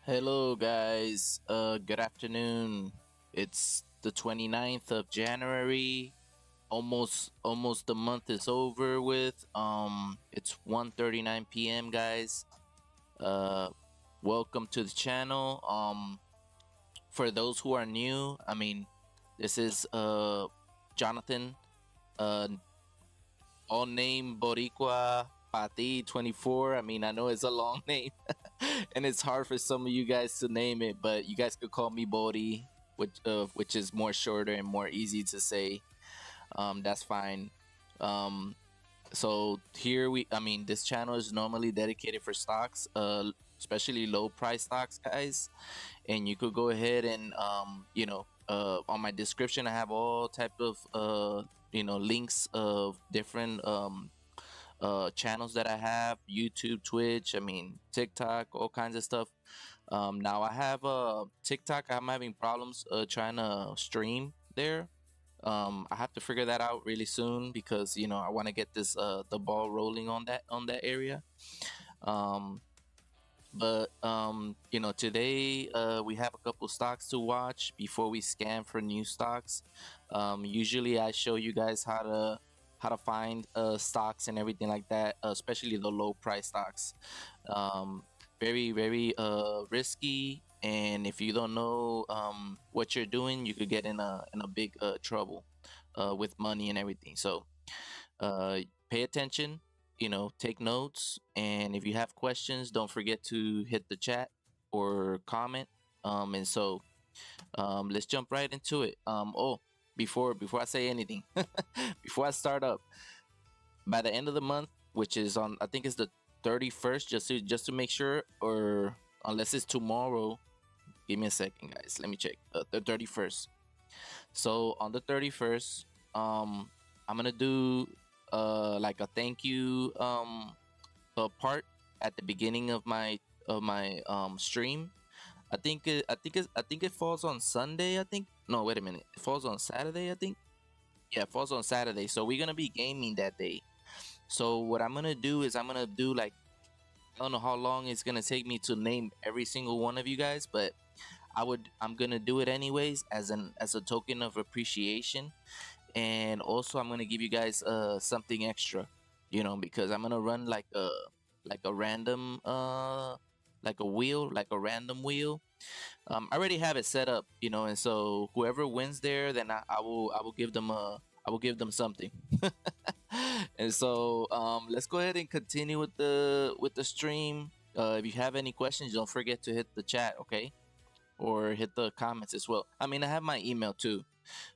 Hello guys, good afternoon. It's the 29th of January. Almost the month is over with. It's 1:39 p.m. guys. Uh Welcome to the channel. For those who are new, this is Jonathan, uh all name Boricua Pati 24. I know it's a long name and it's hard for some of you guys to name it, but you guys could call me Bori, which is more shorter and more easy to say. That's fine. Um, so here this channel is normally dedicated for stocks, especially low price stocks, guys. And you could go ahead and on my description I have all type of links of different channels that I have: YouTube, Twitch, TikTok, all kinds of stuff. Now I have TikTok. I'm having problems trying to stream there. I have to figure that out really soon because I want to get this the ball rolling on that area. Um, but today we have a couple stocks to watch before we scan for new stocks. Usually I show you guys how to find stocks and everything like that, especially the low price stocks. Um, very risky, and if you don't know what you're doing, you could get in a big trouble with money and everything. So uh, pay attention, take notes, and if you have questions, don't forget to hit the chat or comment. Let's jump right into it. Before I say anything, before I start up, by the end of the month, which is on, I think it's the 31st, just to make sure, or unless it's tomorrow. Give me a second, guys. Let me check. The 31st. So on the 31st, I'm gonna do like a thank you part at the beginning of my stream. I think it falls on Sunday. I think no, wait a minute. It falls on Saturday. I think yeah, it falls on Saturday. So we're gonna be gaming that day. So what I'm gonna do is I'm gonna do like, I don't know how long it's gonna take me to name every single one of you guys, but I'm gonna do it anyways as a token of appreciation. And also I'm gonna give you guys something extra, because I'm gonna run like a random like a random wheel. I already have it set up, and so whoever wins there, then I will give them something. And so let's go ahead and continue with the stream. If you have any questions, don't forget to hit the chat, okay, or hit the comments as well. I have my email too.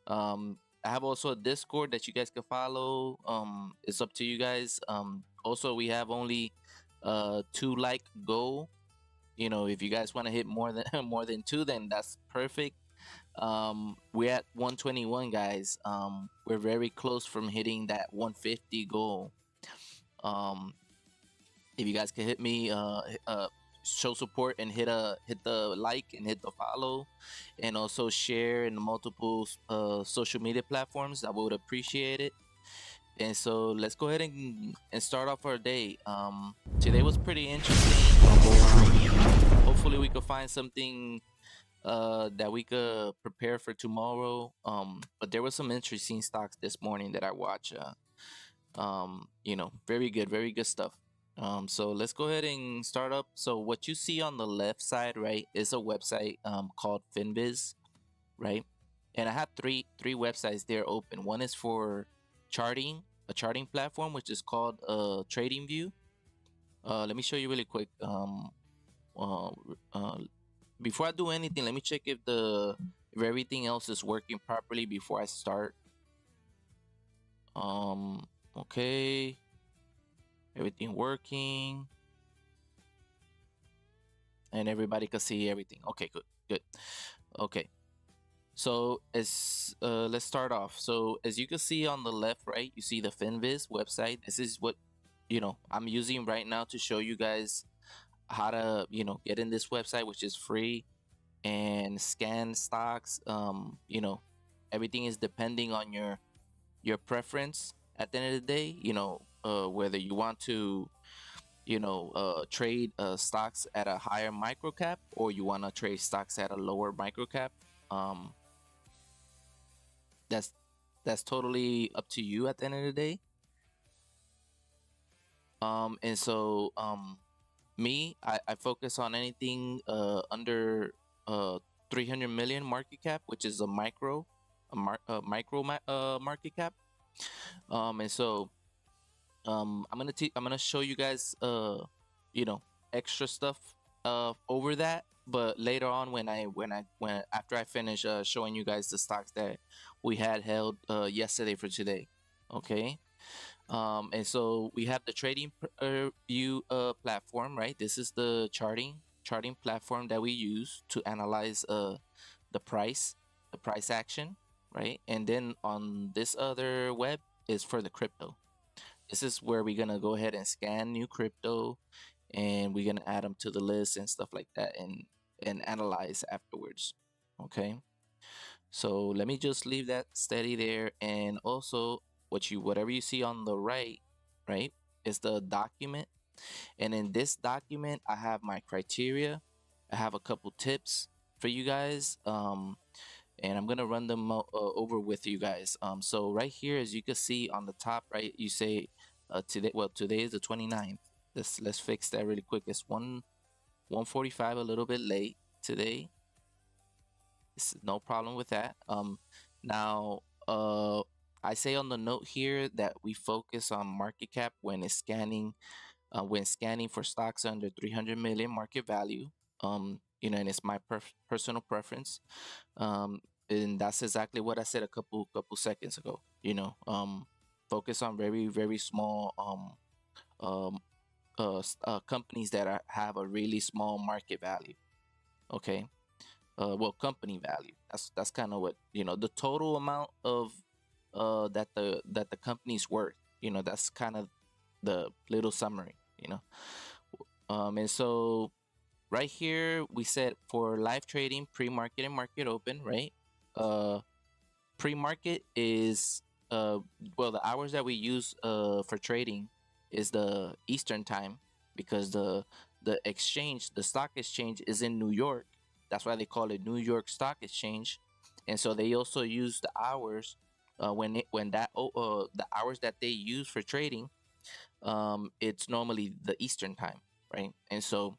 I have also a Discord that you guys can follow. It's up to you guys. Also we have only two like goal. If you guys want to hit more than more than two, then that's perfect. We're at 121, guys. We're very close from hitting that 150 goal. um if you guys can hit me, show support and hit the like and hit the follow, and also share in the multiple social media platforms, I would appreciate it. And so let's go ahead and start off our day. Today was pretty interesting. Hopefully we could find something that we could prepare for tomorrow. But there was some interesting stocks this morning that I watched. Very good stuff. So let's go ahead and start up. So what you see on the left side, right, is a website called Finviz, right? And I have three websites there open. One is for charting, a charting platform, which is called Trading View. Let me show you really quick. Uh, uh, Before I do anything, let me check if everything else is working properly before I start. Okay, everything working, and everybody can see everything. Okay, good. Okay, so let's start off. So as you can see on the left, right, you see the Finviz website. This is what I'm using right now to show you guys how to get in this website, which is free, and scan stocks. Everything is depending on your preference at the end of the day. Whether you want to trade stocks at a higher micro cap, or you want to trade stocks at a lower micro cap. um that's that's totally up to you at the end of the day. And so me, I focus on anything under uh 300 million market cap, which is a market cap. And so I'm gonna show you guys you know extra stuff over that, but later on, when after I finish showing you guys the stocks that we had held yesterday for today. Okay. And so we have the trading view platform, right? This is the charting platform that we use to analyze the price the price action, right? And then on this other web is for the crypto. This is where we're gonna go ahead and scan new crypto, and we're gonna add them to the list and stuff like that, and analyze afterwards. Okay. So let me just leave that steady there. And also, whatever you see on the right, is the document. And in this document, I have my criteria. I have a couple tips for you guys. And I'm gonna run them over with you guys. So right here, as you can see on the top right, you say today. Well, today is the 29th. Let's fix that really quick. It's 1:45, a little bit late today. It's no problem with that. Now, I say on the note here that we focus on market cap when scanning for stocks under 300 million market value. And it's my personal preference. And that's exactly what I said a couple seconds ago. Focus on very very small um companies that have a really small market value. Okay. Well, company value. That's kind of what, the total amount of that the company's worth. That's kind of the little summary. And so right here we said for live trading, pre-market and market open, right? uh Pre-market is well, the hours that we use for trading is the Eastern time, because the stock exchange is in New York. That's why they call it New York Stock Exchange. And so they also use the hours the hours that they use for trading. It's normally the Eastern time, right? And so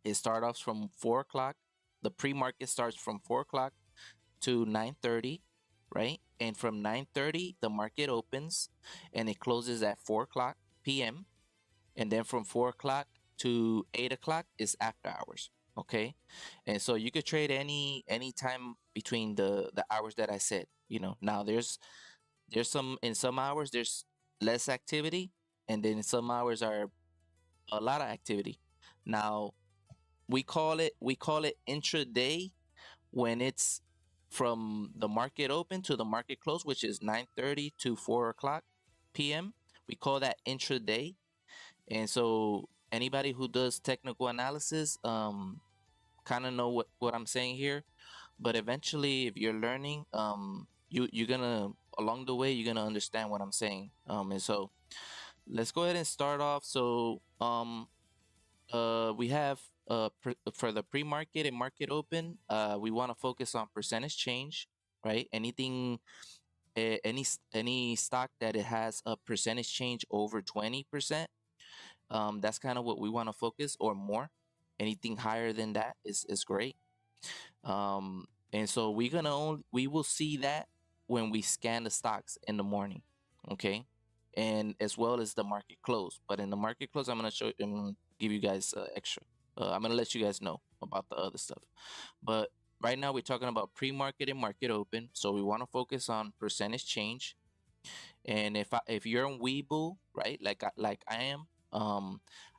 it starts off from 4 o'clock. The pre-market starts from 4 o'clock to 9:30, right? And from 9:30, the market opens and it closes at 4 o'clock p.m. And then from 4 o'clock to 8 o'clock is after hours. Okay. And so you could trade any time between the hours that I said. Now there's some hours there's less activity, and then some hours are a lot of activity. Now we call it intraday when it's from the market open to the market close, which is 9:30 to 4 o'clock p.m. We call that intraday. And so anybody who does technical analysis kind of know what I'm saying here. But eventually, if you're learning, you're gonna along the way you're gonna understand what I'm saying. And so let's go ahead and start off. So we have for the pre-market and market open, we want to focus on percentage change, right? Any stock that it has a percentage change over 20%, that's kind of what we want to focus, or more. Anything higher than that is great. And so we will see that when we scan the stocks in the morning. Okay. And as well as the market close. But in the market close, I'm gonna give you guys extra. I'm gonna let you guys know about the other stuff. But right now we're talking about pre-market and market open. So we want to focus on percentage change. And if you're on Webull, right, like I am,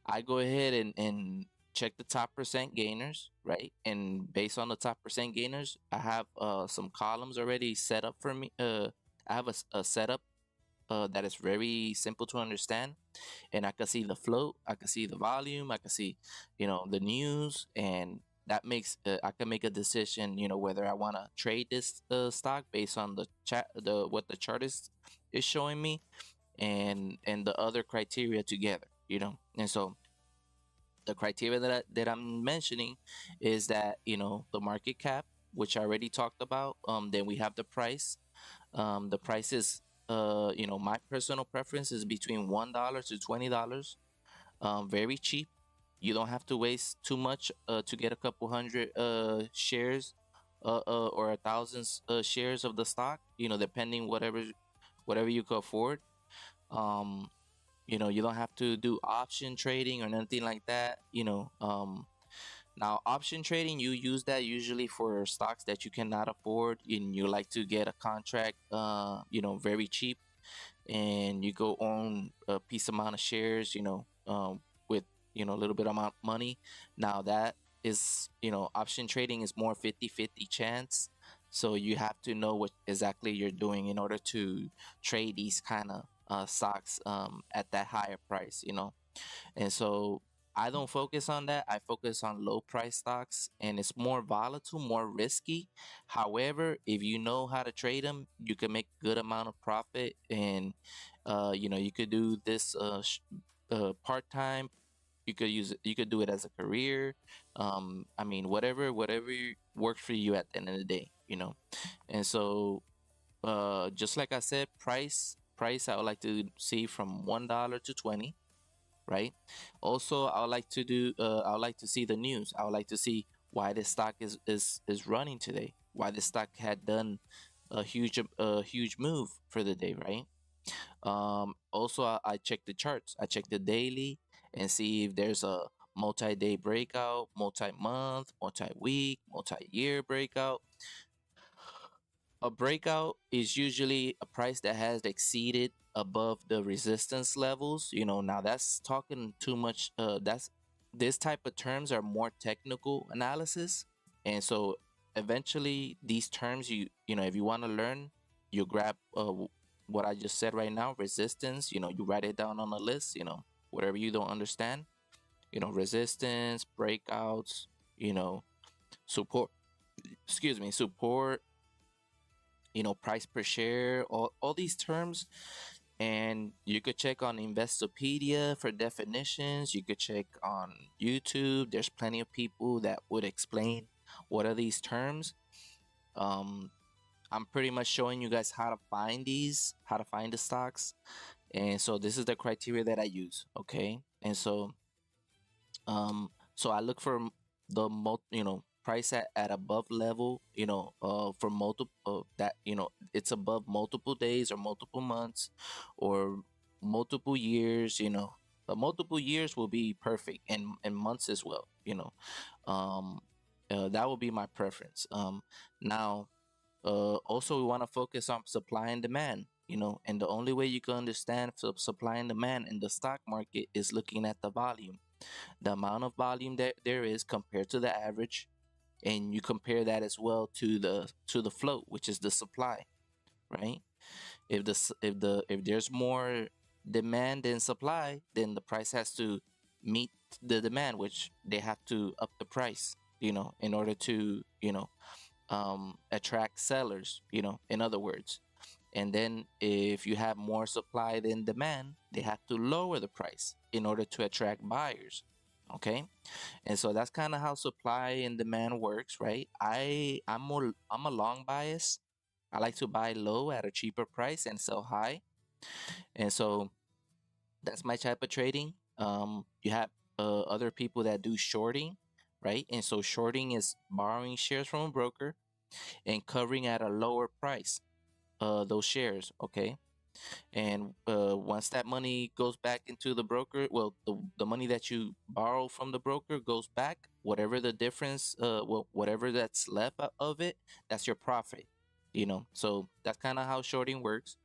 I go ahead and check the top percent gainers, right? And based on the top percent gainers, I have some columns already set up for me. I have a setup that is very simple to understand, and I can see the float, I can see the volume, I can see, the news, and that makes I can make a decision, whether I want to trade this stock based on the what the chart is showing me, and the other criteria together. And so the criteria that I'm mentioning is that, the market cap, which I already talked about. Then we have the price. The price is, my personal preference is between $1 to $20. Very cheap. You don't have to waste too much to get a couple hundred shares, or a thousand shares of the stock. Depending whatever you could afford. Um, you don't have to do option trading or anything like that. Now, option trading, you use that usually for stocks that you cannot afford and you like to get a contract, very cheap, and you go own a piece amount of shares, with, a little bit amount of money. Now that is, option trading is more 50-50 chance. So you have to know what exactly you're doing in order to trade these kind of stocks at that higher price, and so I don't focus on that. I focus on low price stocks, and it's more volatile, more risky. However, if you know how to trade them, you can make good amount of profit, and you could do this part time. You could use it. You could do it as a career. I mean, whatever works for you at the end of the day. And so, just like I said, price I would like to see from $1 to 20, right? Also, I would like to see the news. I would like to see why this stock is running today. Why the stock had done a huge move for the day, right? Also, I check the charts. I check the daily and see if there's a multi-day breakout, multi-month, multi-week, multi-year breakout. A breakout is usually a price that has exceeded above the resistance levels. Now that's talking too much. That's This type of terms are more technical analysis, and so eventually these terms, if you want to learn, you grab what I just said right now, resistance. You write it down on a list. Whatever you don't understand. Resistance, breakouts. Support. Excuse me, support, price per share, all these terms. And you could check on Investopedia for definitions. You could check on YouTube. There's plenty of people that would explain what are these terms. Um, I'm pretty much showing you guys how to find the stocks. And so this is the criteria that I use. Okay. And so I look for price at above level, for multiple that it's above multiple days or multiple months or multiple years. But multiple years will be perfect, and months as well. um that will be my preference. Now, also we want to focus on supply and demand. And the only way you can understand supply and demand in the stock market is looking at the volume, the amount of volume that there is compared to the average, and you compare that as well to the float, which is the supply, right? If there's more demand than supply, then the price has to meet the demand, which they have to up the price, in order to attract sellers, in other words. And then if you have more supply than demand, they have to lower the price in order to attract buyers. Okay. And so that's kind of how supply and demand works, right? I'm a long bias. I like to buy low at a cheaper price and sell high. And so that's my type of trading. You have other people that do shorting, right? And so shorting is borrowing shares from a broker and covering at a lower price those shares, okay? And once that money goes back into the broker, well, the money that you borrow from the broker goes back, whatever the difference, whatever that's left of it, that's your profit. So that's kind of how shorting works.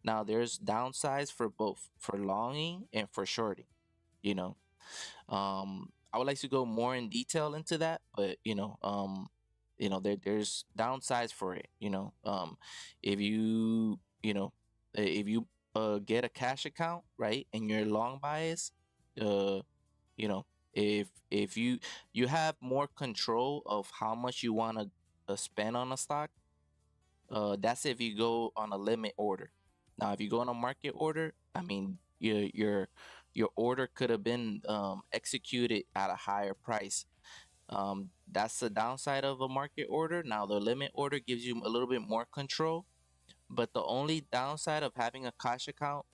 Now there's downsides for both, for longing and for shorting. you know I would like to go more in detail into that, but there's downsides for it. If you get a cash account, right, and you're long bias, uh you know if you have more control of how much you want to spend on a stock. That's if you go on a limit order. Now, if you go on a market order, I mean, you're your order could have been executed at a higher price. That's the downside of a market order. Now, the limit order gives you a little bit more control, but the only downside of having a cash account,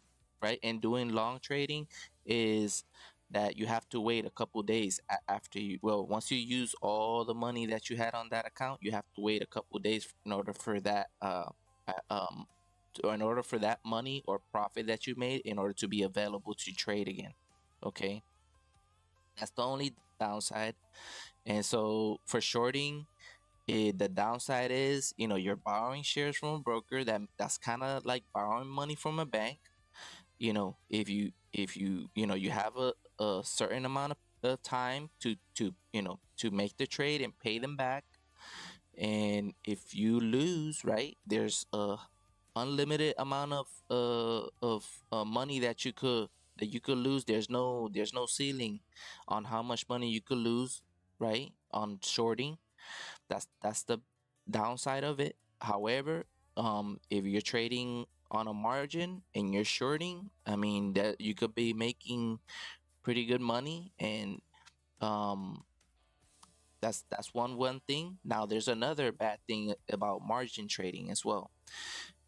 right, and doing long trading is that you have to wait a couple days after you, well, once you use all the money that you had on that account, you have to wait a couple days in order for that in order for that money or profit that you made in order to be available to trade again. Okay, that's the only downside. And so for shorting, the downside is, you're borrowing shares from a broker that's kind of like borrowing money from a bank. If you have a certain amount of time to make the trade and pay them back. And if you lose, right, there's a unlimited amount of money that you could lose. There's no ceiling on how much money you could lose, right, on shorting. That's the downside of it. However, if you're trading on a margin and you're shorting, I mean that you could be making pretty good money. And um that's one thing. Now there's another bad thing about margin trading as well.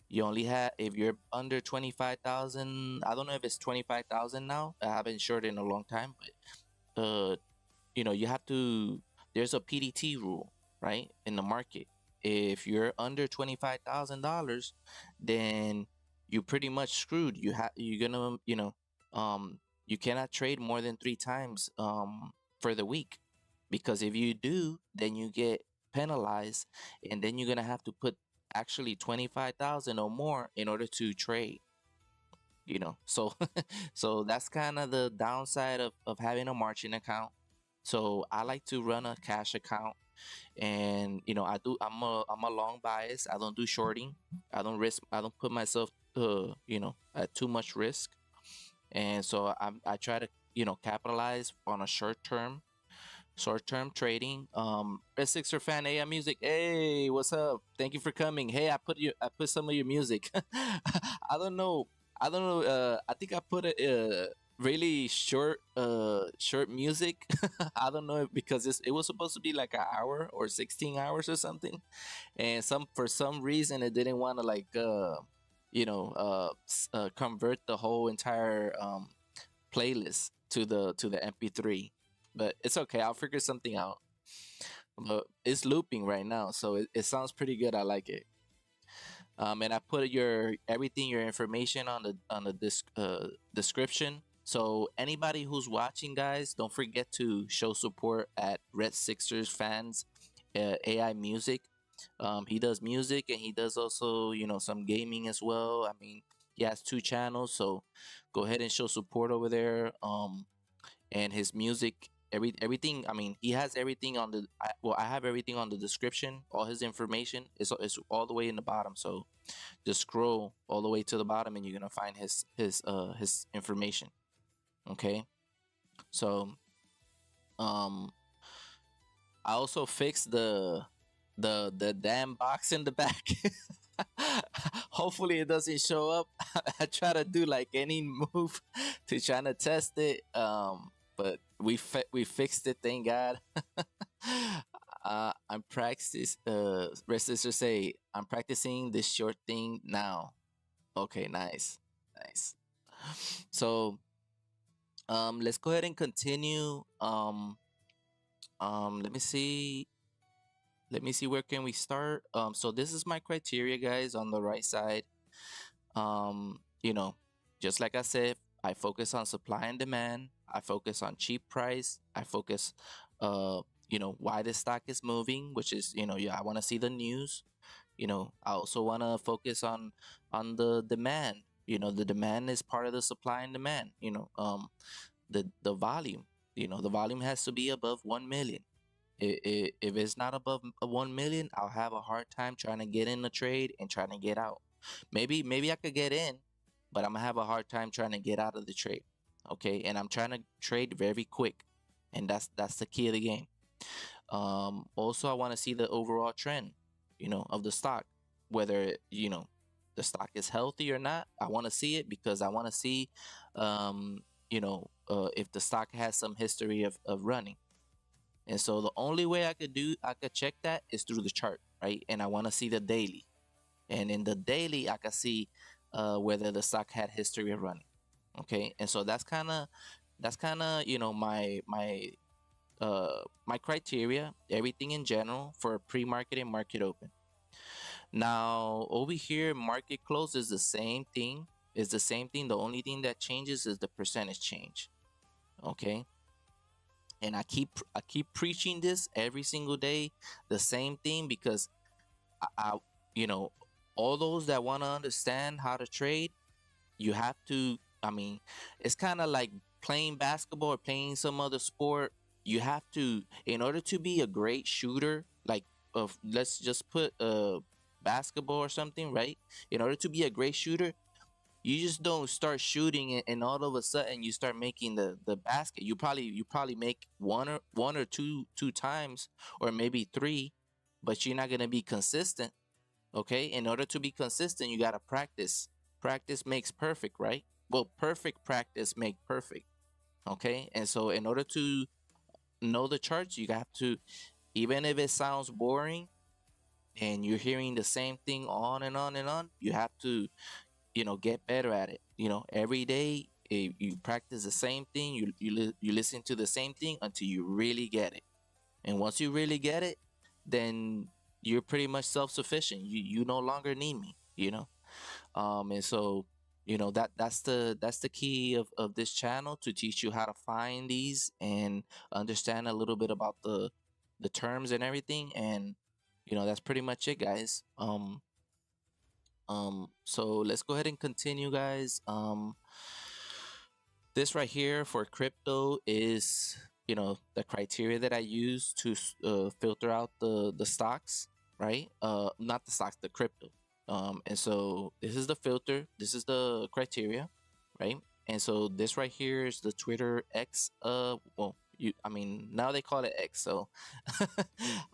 You only have, if you're under 25,000, I don't know if it's 25,000 now. I haven't shorted in a long time, but you have to, there's a PDT rule, right, in the market. If you're under $25,000, then you pretty much screwed. You're gonna, you cannot trade more than three times for the week, because if you do, then you get penalized, and then you're gonna have to put actually 25,000 or more in order to trade. So so that's kind of the downside of having a margin account. So I like to run a cash account, and I'm a long bias. I don't do shorting. I don't put myself at too much risk. And so I try to capitalize on a short term trading. Red Sixer fan, hey, music. Hey, what's up? Thank you for coming. Hey, I put some of your music. I don't know. I think I put a really short music. I don't know, because it was supposed to be like an hour or 16 hours or something, and for some reason it didn't want to like convert the whole entire playlist to the MP3. But it's okay. I'll figure something out. But it's looping right now, so it sounds pretty good. I like it. And I put your information on the description. So anybody who's watching, guys, don't forget to show support at Red Sixers fans, AI music. He does music, and he does also some gaming as well. I mean, he has two channels, so go ahead and show support over there. And his music, everything, I mean, he has everything on I have everything on the description. All his information is all the way in the bottom, so just scroll all the way to the bottom and you're gonna find his information. Okay, so um I also fixed the damn box in the back. Hopefully it doesn't show up. I try to do like any move to try to test it. But we fixed it, thank God. I'm practice. Rest sister say I'm practicing this short thing now. Okay, nice, nice. So let's go ahead and continue. Let me see. Where can we start. So this is my criteria, guys, on the right side. um you know just like I said, I focus on supply and demand. I focus on cheap price. I focus why the stock is moving, which is, yeah, I want to see the news. I also want to focus on the demand. The demand is part of the supply and demand. The volume. The volume has to be above 1 million. If it's not above 1 million, I'll have a hard time trying to get in the trade and trying to get out. Maybe I could get in, but I'm gonna have a hard time trying to get out of the trade. Okay, and I'm trying to trade very quick, and that's the key of the game. Also, I want to see the overall trend, of the stock, whether the stock is healthy or not. I want to see it because I want to see, um, if the stock has some history of running. And so the only way I could check that is through the chart, right? And I want to see the daily. And in the daily, I can see whether the stock had history of running. Okay, and so that's kind of my criteria, everything in general for pre-market and market open. Now over here, market close is the same thing. Is the same thing. The only thing that changes is the percentage change. Okay, and I keep preaching this every single day, the same thing, because I you know all those that want to understand how to trade, you have to, I mean, it's kind of like playing basketball or playing some other sport. You have to, in order to be a great shooter, like, of let's just put basketball or something, right? In order to be a great shooter, you just don't start shooting and all of a sudden you start making the basket. You probably make one or two times, or maybe three, but you're not gonna be consistent. Okay, in order to be consistent, you gotta practice. Practice makes perfect, right? Well, perfect practice make perfect. Okay, and so in order to know the charts, you have to, even if it sounds boring and you're hearing the same thing on and on and on, you have to, get better at it. Every day, you practice the same thing. You listen to the same thing until you really get it. And once you really get it, then you're pretty much self-sufficient. You no longer need me. And so, that's the key of this channel, to teach you how to find these and understand a little bit about the terms and everything. And that's pretty much it, guys. So let's go ahead and continue, guys. This right here for crypto is, the criteria that I use to filter out the stocks, right? Not the stocks, the crypto. And so this is the filter. This is the criteria, right? And so this right here is the Twitter X. Well, I mean, now they call it X, so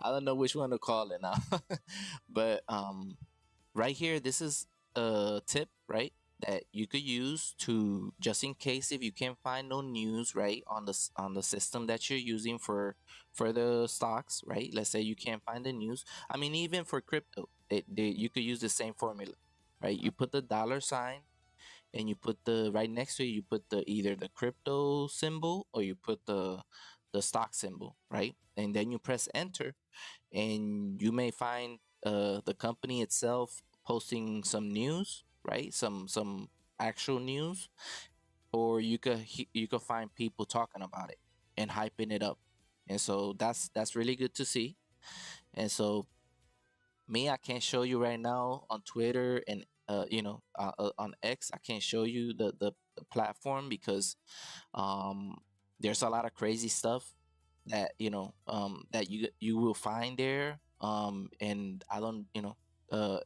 I don't know which one to call it now. But right here, this is a tip, right, that you could use to, just in case if you can't find no news, right, on the system that you're using for the stocks, right? Let's say you can't find the news. I mean, even for crypto, you could use the same formula, right? You put the dollar sign, and you put the right next to it, you put the either the crypto symbol, or you put the stock symbol, right? And then you press enter, and you may find the company itself posting some news, right? Some actual news, or you could find people talking about it and hyping it up. And so that's really good to see. And so me, I can't show you right now on Twitter and on X. I can't show you the platform, because um there's a lot of crazy stuff that you will find there. And I don't, uh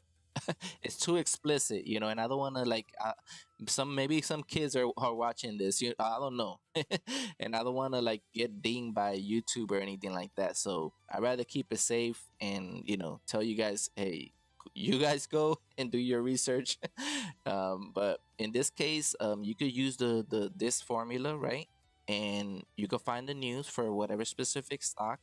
it's too explicit, and I don't want to, like, maybe some kids are watching this, I don't know. And I don't want to, like, get dinged by YouTube or anything like that. So I'd rather keep it safe and, tell you guys, hey, you guys go and do your research. But in this case, you could use the this formula, right? And you can find the news for whatever specific stock.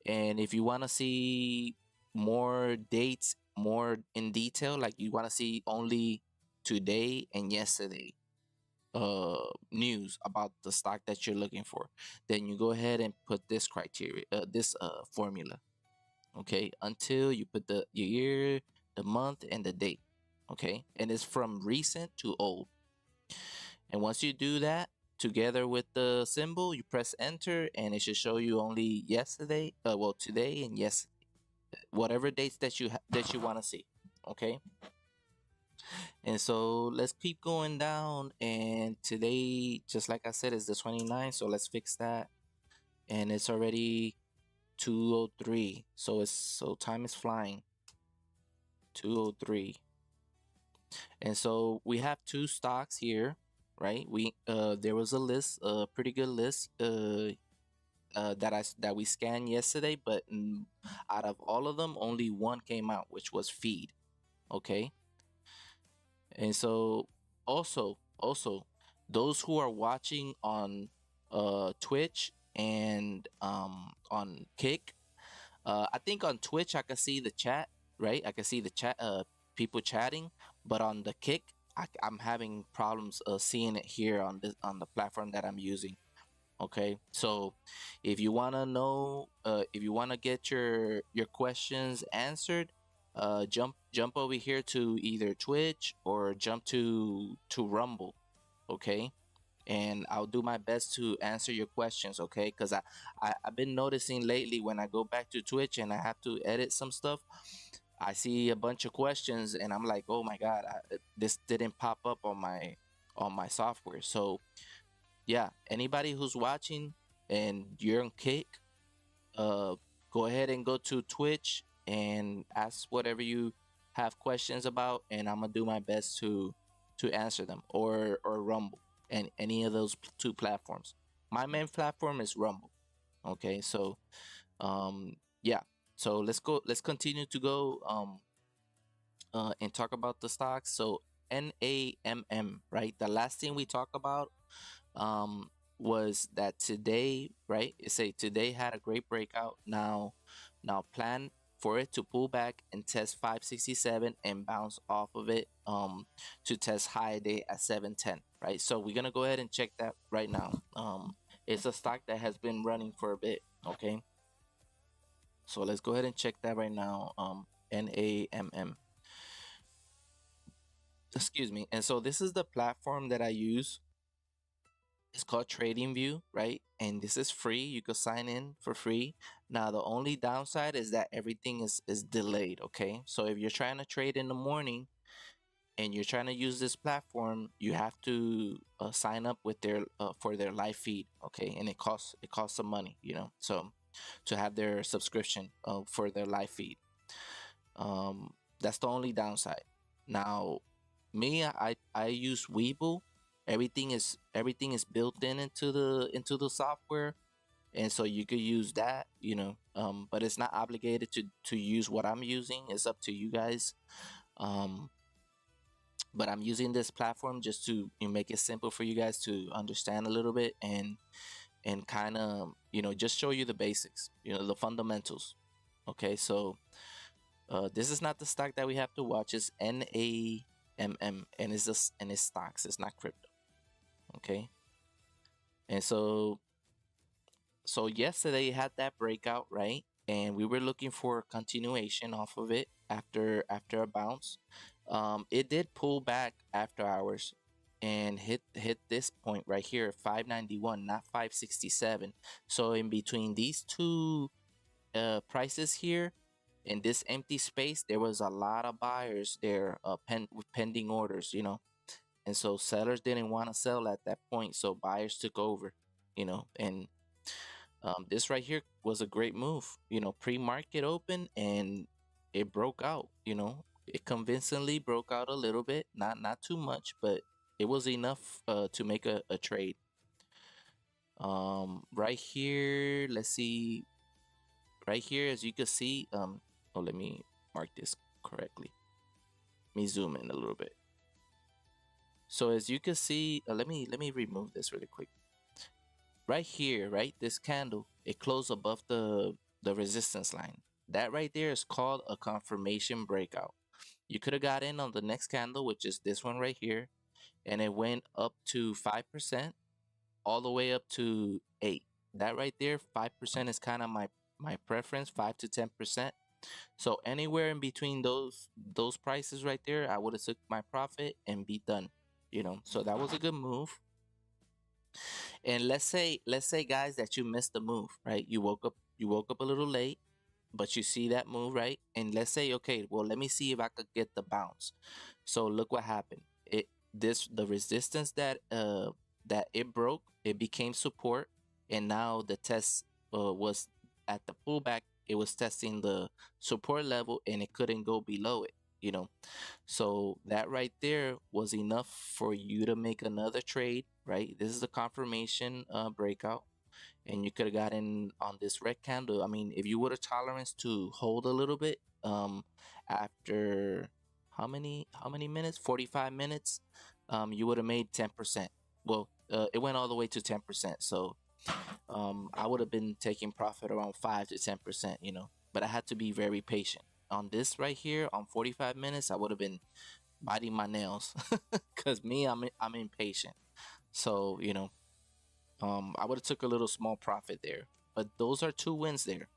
And if you want to see more dates, more in detail, like you want to see only today and yesterday news about the stock that you're looking for, then you go ahead and put this criteria, this formula. Okay, until you put the year, the month, and the date. Okay, and it's from recent to old. And once you do that, together with the symbol, you press enter, and it should show you only yesterday, well, today and yes, whatever dates that you want to see. Okay, and so let's keep going down. And today, just like I said, is the 29th, so let's fix that. And it's already 2:03, so time is flying. 2:03. And so we have two stocks here, right? There was a list, a pretty good list, that we scanned yesterday, but out of all of them, only one came out, which was feed. Okay, and so also those who are watching on Twitch and on Kick, I think on Twitch I can see the chat, right? I can see the chat, people chatting, but on the Kick, I'm having problems seeing it here on the platform that I'm using. Okay, so if you wanna know, if you wanna get your questions answered, jump over here to either Twitch or jump to Rumble. Okay, and I'll do my best to answer your questions, okay? Because I've been noticing lately when I go back to Twitch and I have to edit some stuff, I see a bunch of questions and I'm like, oh my God, this didn't pop up on my software. So yeah, anybody who's watching and you're on Kick, uh, go ahead and go to Twitch and ask whatever you have questions about, and I'm gonna do my best to answer them, or Rumble, and any of those two platforms. My main platform is Rumble. Okay, so yeah, so let's continue to go and talk about the stocks. So NAMM, right? The last thing we talked about um, was that today, right? It say today had a great breakout. Now plan for it to pull back and test 567 and bounce off of it to test high day at 710, right? So we're gonna go ahead and check that right now. It's a stock that has been running for a bit, okay? So let's go ahead and check that right now. NAMM. Excuse me. And so this is the platform that I use. It's called TradingView, right? And this is free. You can sign in for free. Now the only downside is that everything is delayed, okay? So if you're trying to trade in the morning and you're trying to use this platform, you have to sign up with their for their live feed, okay? And it costs some money, you know. So to have their subscription for their live feed. That's the only downside. Now, me, I use Webull. Everything is built in into the software, and so you could use that, you know. But it's not obligated to use what I'm using. It's up to you guys. Um, but I'm using this platform just to, you know, make it simple for you guys to understand a little bit, and kind of, you know, just show you the basics, you know, the fundamentals. Okay, so this is not the stock that we have to watch. It's NAMM, and it's just, and it's stocks. It's not crypto. Okay, and so yesterday had that breakout, right? And we were looking for a continuation off of it after a bounce. It did pull back after hours and hit this point right here, 591, not 567. So in between these two prices here, in this empty space, there was a lot of buyers there with pending orders, you know. And so sellers didn't want to sell at that point, so buyers took over, you know. And this right here was a great move, you know. Pre-market open and it broke out, you know. It convincingly broke out a little bit, not too much, but it was enough to make a trade. Right here, let's see. Right here, as you can see, oh, let me mark this correctly. Let me zoom in a little bit. So as you can see, let me remove this really quick. Right here, right, this candle, it closed above the resistance line. That right there is called a confirmation breakout. You could have got in on the next candle, which is this one right here, and it went up to 5%, all the way up to 8. That right there, 5% is kind of my preference, 5 to 10%. So anywhere in between those prices right there, I would have took my profit and be done. You know, so that was a good move. And let's say guys that you missed the move, right? You woke up a little late, but you see that move, right? And let's say, okay, well, let me see if I could get the bounce. So look what happened. The resistance that it broke, it became support, and now the test was at the pullback. It was testing the support level, and it couldn't go below it. You know, so that right there was enough for you to make another trade, right? This is a confirmation breakout, and you could have gotten on this red candle. I mean, if you would have tolerance to hold a little bit, after how many minutes? 45 minutes. You would have made 10%, well, it went all the way to 10%. So I would have been taking profit around 5 to 10%, but I had to be very patient. On this right here, on 45 minutes, I would have been biting my nails because me, I'm impatient. So I would have took a little small profit there. But those are two wins there.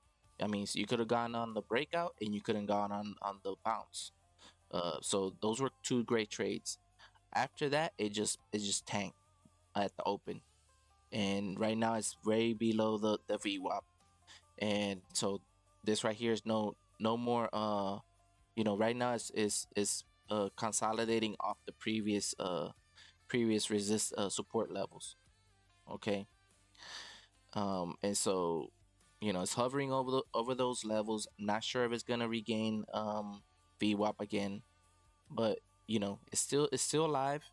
I mean, so you could have gone on the breakout and you couldn't gone on the bounce. So those were two great trades. After that, it just tanked at the open, and right now it's way below the VWAP. And so this right here is no more. Right now it's consolidating off the previous resist support levels. Okay. And so it's hovering over those levels. Not sure if it's gonna regain VWAP again, but it's still alive.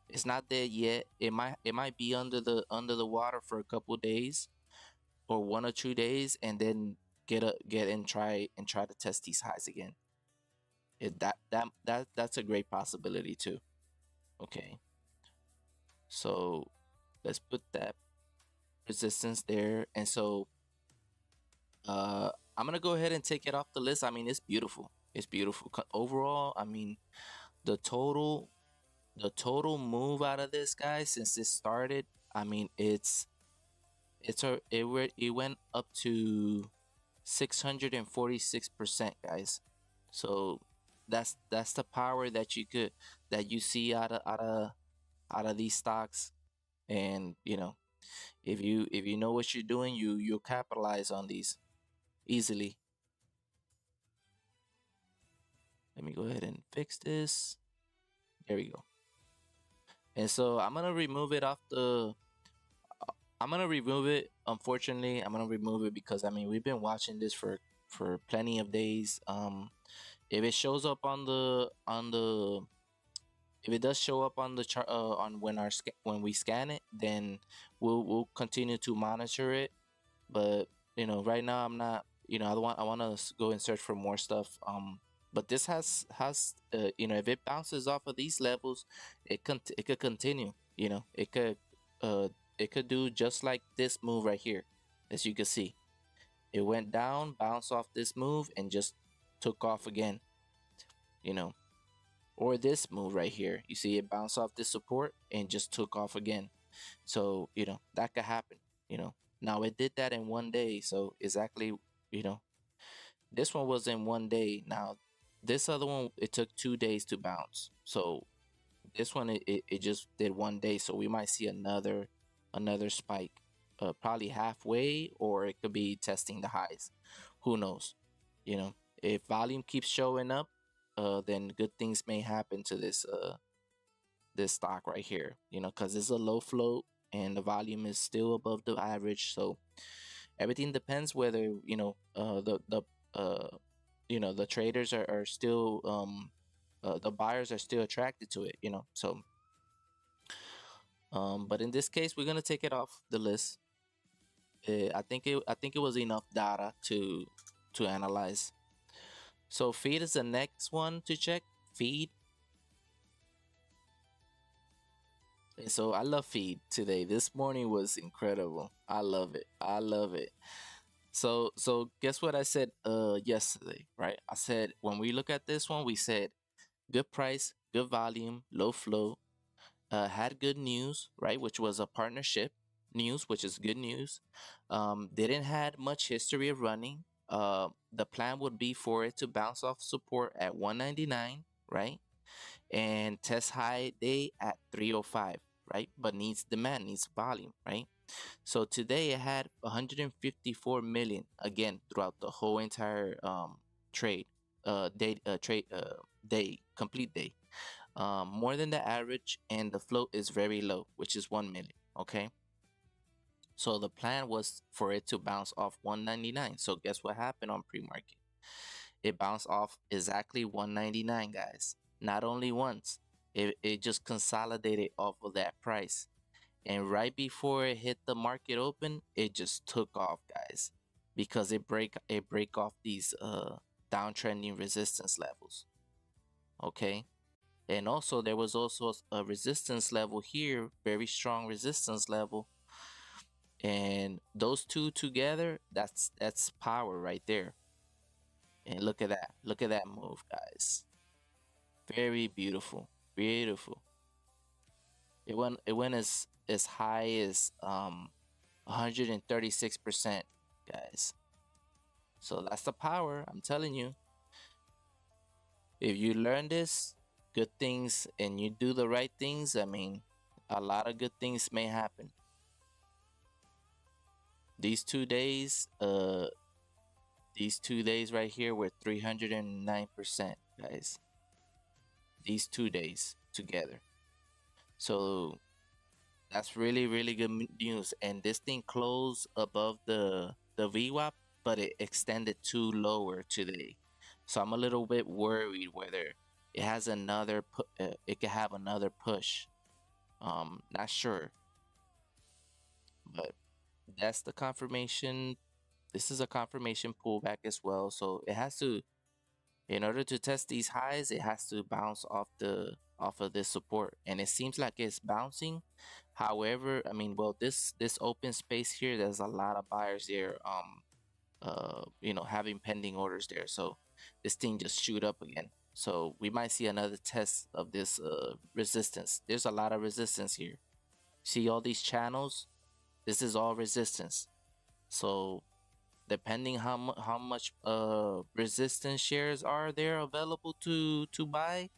It's not dead yet. It might be under the water for a couple days or 1 or 2 days, and then get and try to test these highs again. That's a great possibility too. Okay, so let's put that resistance there, and so uh, I'm gonna go ahead and take it off the list. I mean, it's beautiful. It's beautiful. Overall, I mean, the total the total move out of this, guy, since it started, I mean, it went up to 646%, guys. So that's the power that you see out of these stocks. And if you know what you're doing, you'll capitalize on these easily. Let me go ahead and fix this. There we go. And so I'm gonna remove it. Unfortunately, I'm gonna remove it because I mean we've been watching this for plenty of days. If it shows up on the if it does show up on the chart on when we scan it, then we'll continue to monitor it. But right now I'm not. I want to go and search for more stuff. But this if it bounces off of these levels, it could continue. Uh it could do just like this move right here, as you can see. It went down, bounced off this move, and just took off again. You know, or this move right here. You see it bounce off this support and just took off again. So that could happen. Now it did that in 1 day. So exactly, you know this one was in 1 day. Now this other one, it took 2 days to bounce. So this one, it just did 1 day. So we might see another spike, probably halfway, or it could be testing the highs. Who knows? If volume keeps showing up, then good things may happen to this stock right here. Because it's a low float and the volume is still above the average. So everything depends whether the traders are still the buyers are still attracted to it. So but in this case, we're gonna take it off the list. I think it was enough data to analyze. So feed is the next one to check. Feed. And so I love feed today. This morning was incredible. I love it. I love it. So guess what I said yesterday, right? I said when we look at this one, we said good price, good volume, low flow, had good news, right? Which was a partnership news, which is good news. Didn't had much history of running. The plan would be for it to bounce off support at 199, right? And test high day at 305, right? But needs demand, needs volume, right? So today it had 154 million again throughout the whole entire trade day, complete day. More than the average, and the float is very low, which is 1 million. Okay, so the plan was for it to bounce off 199. So guess what happened on pre-market? It bounced off exactly 199, guys. Not only once, it just consolidated off of that price. And right before it hit the market open, it just took off, guys, because it break off these downtrending resistance levels. Okay, And also there was also a resistance level here, very strong resistance level. And those two together, that's power right there. And look at that. Look at that move, guys. Very beautiful. Beautiful. It went as high as 136%, guys. So that's the power, I'm telling you. If you learn this, good things, and you do the right things, I mean, a lot of good things may happen. These 2 days, these 2 days right here were 309%, guys. These 2 days together. So that's really, really good news. And this thing closed above the VWAP, but it extended to lower today. So I'm a little bit worried whether it has another it could have another push. Not sure, but that's the confirmation. This is a confirmation pullback as well. So it has to, in order to test these highs, it has to bounce off of this support, and it seems like it's bouncing. However, I mean, well, this open space here, there's a lot of buyers there, having pending orders there. So this thing just shoot up again. So we might see another test of this resistance. There's a lot of resistance here. See all these channels? This is all resistance. So depending how much resistance shares are there available to buy,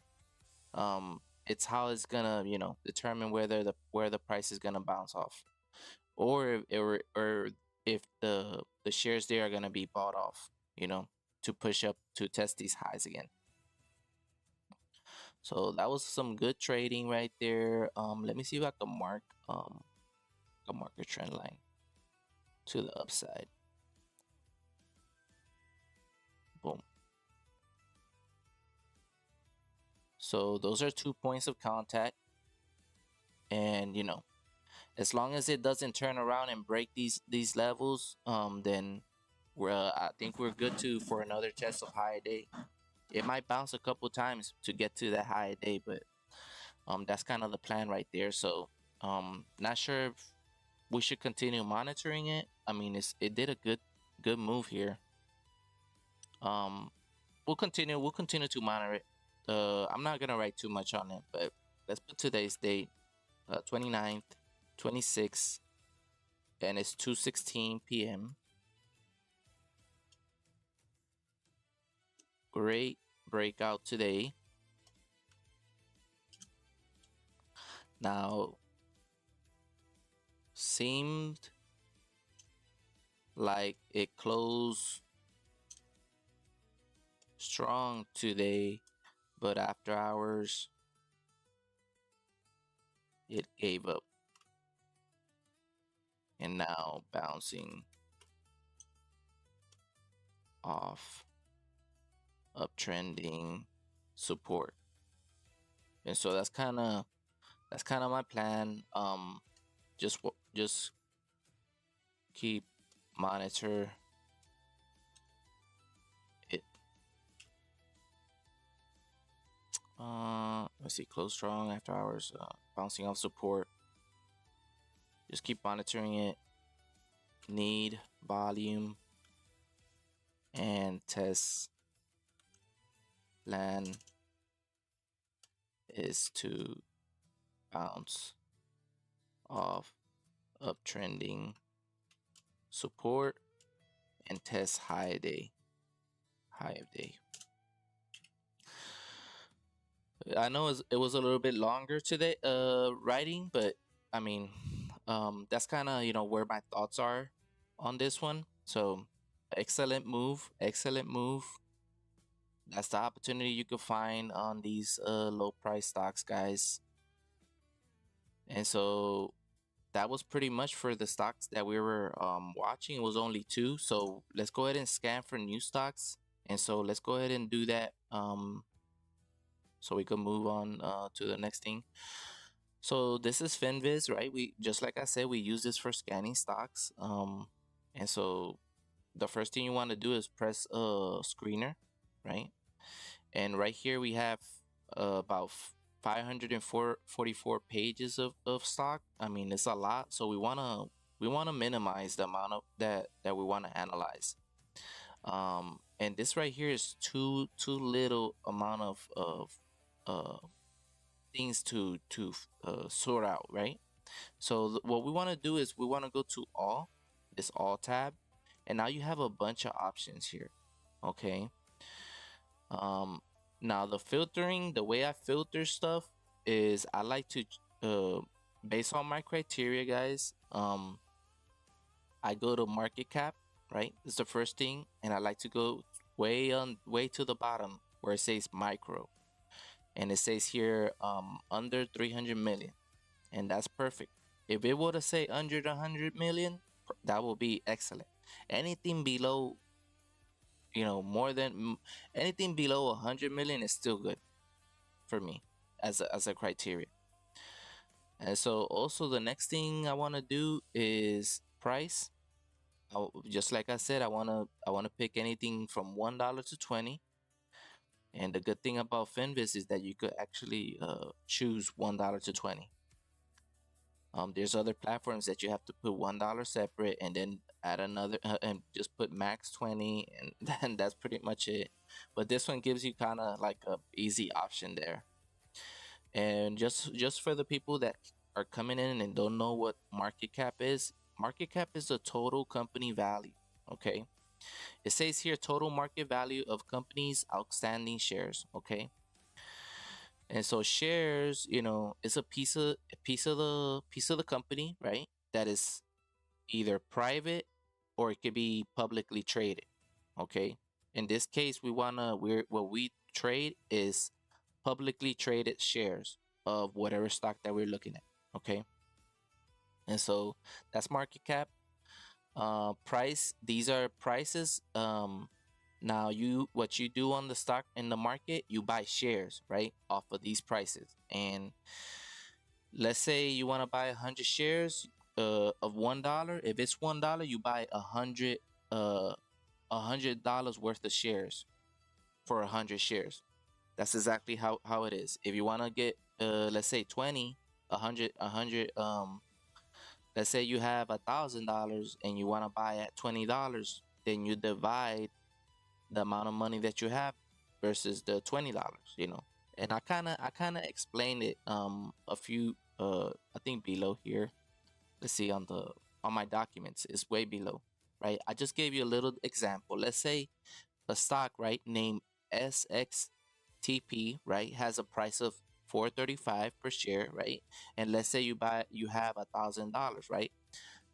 it's how it's gonna determine where the price is gonna bounce off, or if the shares there are gonna be bought off, to push up to test these highs again. So that was some good trading right there. Let me see if I can mark a market trend line to the upside. Boom. So those are 2 points of contact, and as long as it doesn't turn around and break these levels, then I think we're good for another test of high day. It might bounce a couple times to get to that high day, but that's kind of the plan right there. So not sure if we should continue monitoring it. I mean, it did a good move here. We'll continue to monitor it. I'm not gonna write too much on it, but let's put today's date, 29th, 26th, and it's 2:16 p.m. Great breakout today. Now, seemed like it closed strong today, but after hours it gave up, and now bouncing off uptrending support. And so that's kind of my plan. Just keep monitor it. Let's see, close strong after hours, bouncing off support. Just keep monitoring it. Need volume and test plan is to bounce off uptrending support and test high of day. I know it was a little bit longer today writing, but I mean, that's kind of where my thoughts are on this one. So excellent move. That's the opportunity you could find on these low price stocks, guys. And so that was pretty much for the stocks that we were watching. It was only two, so let's go ahead and scan for new stocks. And so let's go ahead and do that, so we can move on to the next thing. So this is Finviz, right? We, just like I said, we use this for scanning stocks. And so the first thing you want to do is press screener, right? And right here we have about 544 pages of stock. I mean, it's a lot, so we wanna minimize the amount of that we want to analyze. And this right here is too little amount of uh things to sort out, right? So what we want to do is we want to go to all, this all tab, and now you have a bunch of options here. Okay. Um, Now the filtering, the way I filter stuff is I like to uh based on my criteria, guys. I go to market cap, right? It's the first thing, and I like to go way to the bottom where it says micro, and it says here under 300 million, and that's perfect. If it were to say under 100 million, that will be excellent. Anything below, more than anything below 100 million is still good for me as a criteria. And so also the next thing I want to do is price. Just like I said, I want to pick anything from $1 to 20. And the good thing about Finviz is that you could actually choose $1 to 20. There's other platforms that you have to put $1 separate and then add another and just put max 20, and then that's pretty much it. But this one gives you kind of like a easy option there. And just for the people that are coming in and don't know what market cap is the total company value. Okay, it says here total market value of companies outstanding shares. Okay, and so shares, is a piece of the company, right? That is either private or it could be publicly traded. Okay, in this case, what we trade is publicly traded shares of whatever stock that we're looking at. Okay, and so that's market cap. Price, these are prices. Now what you do on the stock in the market, you buy shares, right, off of these prices. And let's say you want to buy 100 shares of $1. If it's $1, you buy $100 worth of shares for 100 shares. That's exactly how it is. If you want to get let's say 20, 100, let's say you have $1,000 and you want to buy at $20, then you divide the amount of money that you have versus the $20. And I kind of explained it a few I think below here. Let's see on my documents, it's way below, right? I just gave you a little example. Let's say a stock, right, named SXTP, right, has a price of 435 per share, right? And let's say you have $1,000, right?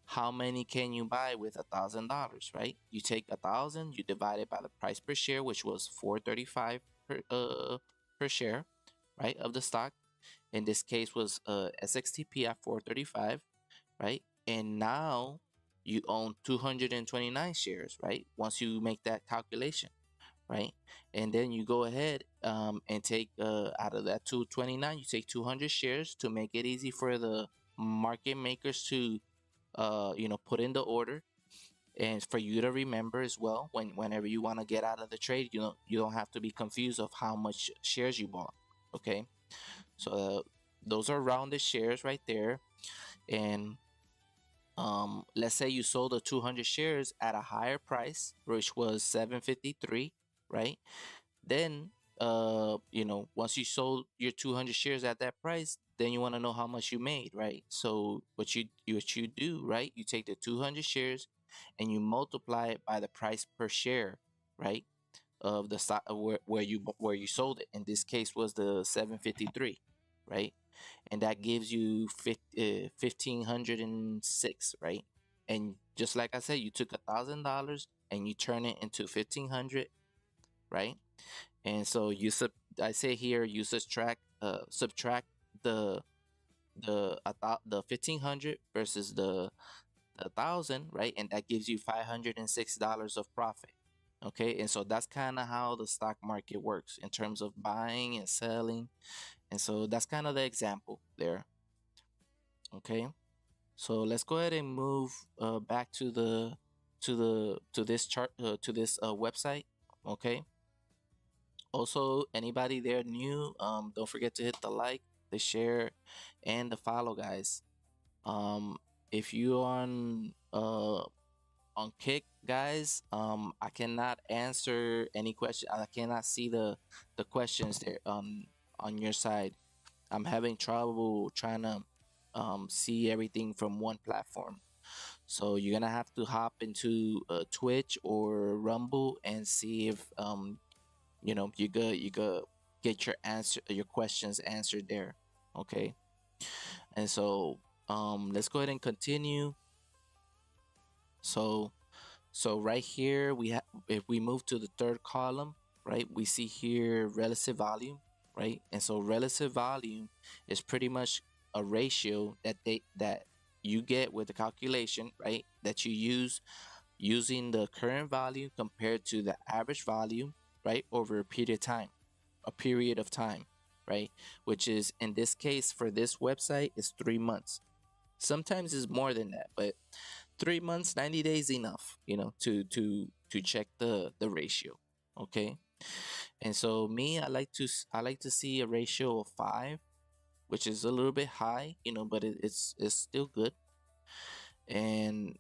How many can you buy with $1,000, right? You take 1,000, you divide it by the price per share, which was 435 per share, right, of the stock. In this case was SXTP at 435, right? And now you own 229 shares, right? Once you make that calculation, right? And then you go ahead and take out of that 229, you take 200 shares to make it easy for the market makers to put in the order, and for you to remember as well whenever you want to get out of the trade, you don't have to be confused of how much shares you bought. Okay, so those are rounded shares right there. And let's say you sold the 200 shares at a higher price, which was 753, right? Then once you sold your 200 shares at that price, then you want to know how much you made, right? So what you do, right, you take the 200 shares and you multiply it by the price per share, right, of the stock where you sold it. In this case was the 753, right? And that gives you 1,506, right? And just like I said, you took $1,000 and you turn it into 1,500, right? And so I say here you subtract the the 1,500 versus the 1,000, right? And that gives you $506 of profit. Okay, and so that's kind of how the stock market works in terms of buying and selling. And so that's kind of the example there. Okay, so let's go ahead and move back to this chart to this website. Okay, Also, anybody there new, don't forget to hit the like, the share, and the follow, guys. Um, if you on Kick, guys, I cannot answer any question. I cannot see the questions there on your side. I'm having trouble trying to see everything from one platform. So you're gonna have to hop into Twitch or Rumble and see if you could get your questions answered there. Okay. And so let's go ahead and continue. So right here we have, if we move to the third column, right, we see here relative volume, right? And so relative volume is pretty much a ratio that you get with the calculation, right? That you use using the current value compared to the average volume, right, over a period of time, right? Which is, in this case, for this website, is 3 months. Sometimes it's more than that, but 3 months, 90 days enough, to check the ratio. Okay. And so me, I like to see a ratio of 5, which is a little bit high, but it's still good. And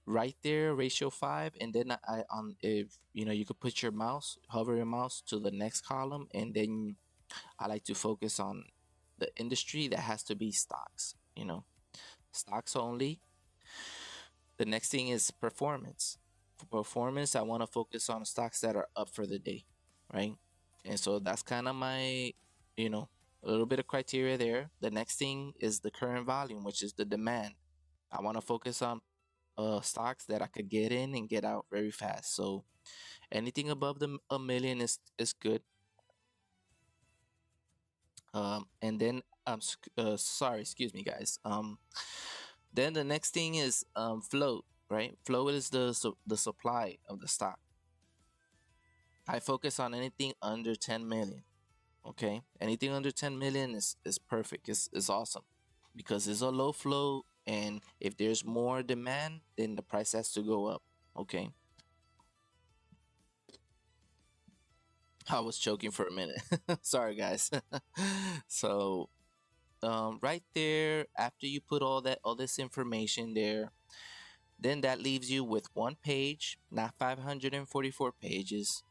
right there, ratio 5, and then I on if you could put your mouse, hover your mouse to the next column, and then I like to focus on the industry that has to be stocks, stocks only. The next thing is performance. For performance, I want to focus on stocks that are up for the day, right? And so that's kind of my, you know, a little bit of criteria there. The next thing is the current volume, which is the demand. I want to focus on stocks that I could get in and get out very fast. So anything above a million is good. And then sorry, excuse me, guys. Then the next thing is float, right? Flow is the supply of the stock. I focus on anything under 10 million. Okay, anything under 10 million is perfect. It's awesome because it's a low flow, and if there's more demand, then the price has to go up. Okay, I was choking for a minute. Sorry, guys. So right there, after you put all this information there, then that leaves you with one page, not 544 pages.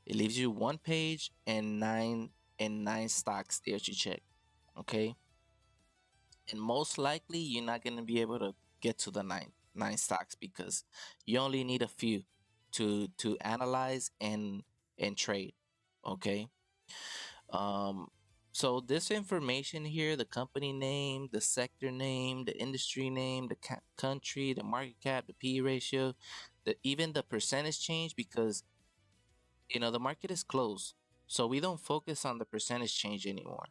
It leaves you one page and nine stocks there to check. Okay, and most likely you're not gonna be able to get to the nine stocks because you only need a few to analyze and trade. Okay. Um, so this information here, the company name, the sector name, the industry name, the country, the market cap, the P/E ratio, even the percentage change, because the market is closed, so we don't focus on the percentage change anymore.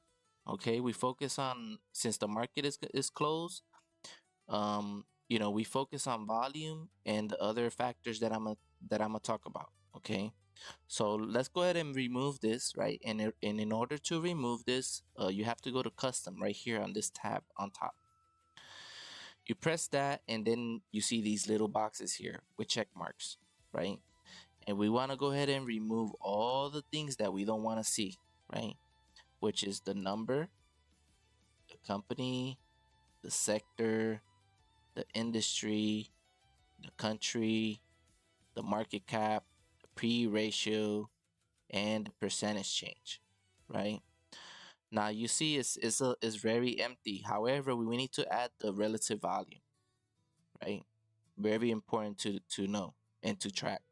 Okay, we focus on, since the market is closed, we focus on volume and the other factors that I'm gonna talk about. Okay. So let's go ahead and remove this, right? And in order to remove this, you have to go to custom right here on this tab on top. You press that, and then you see these little boxes here with check marks, right? And we want to go ahead and remove all the things that we don't want to see, right? Which is the number, the company, the sector, the industry, the country, the market cap, the P/E ratio, and the percentage change, right? Now you see it's very empty. However, we need to add the relative volume, right? Very important to know and to track.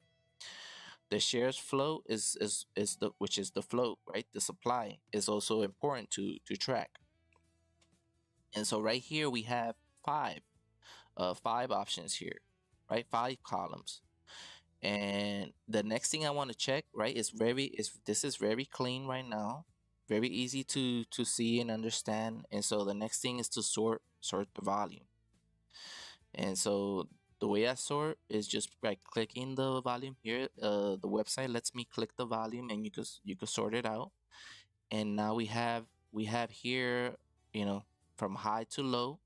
The shares flow is the which is the float, right? The supply is also important to track. And so right here we have five options here, right? 5 columns. And the next thing I want to check, right, this is very clean right now, very easy to see and understand. And so the next thing is to sort the volume. And so the way I sort is just by clicking the volume here. The website lets me click the volume, and you could sort it out. And now we have here, from high to low.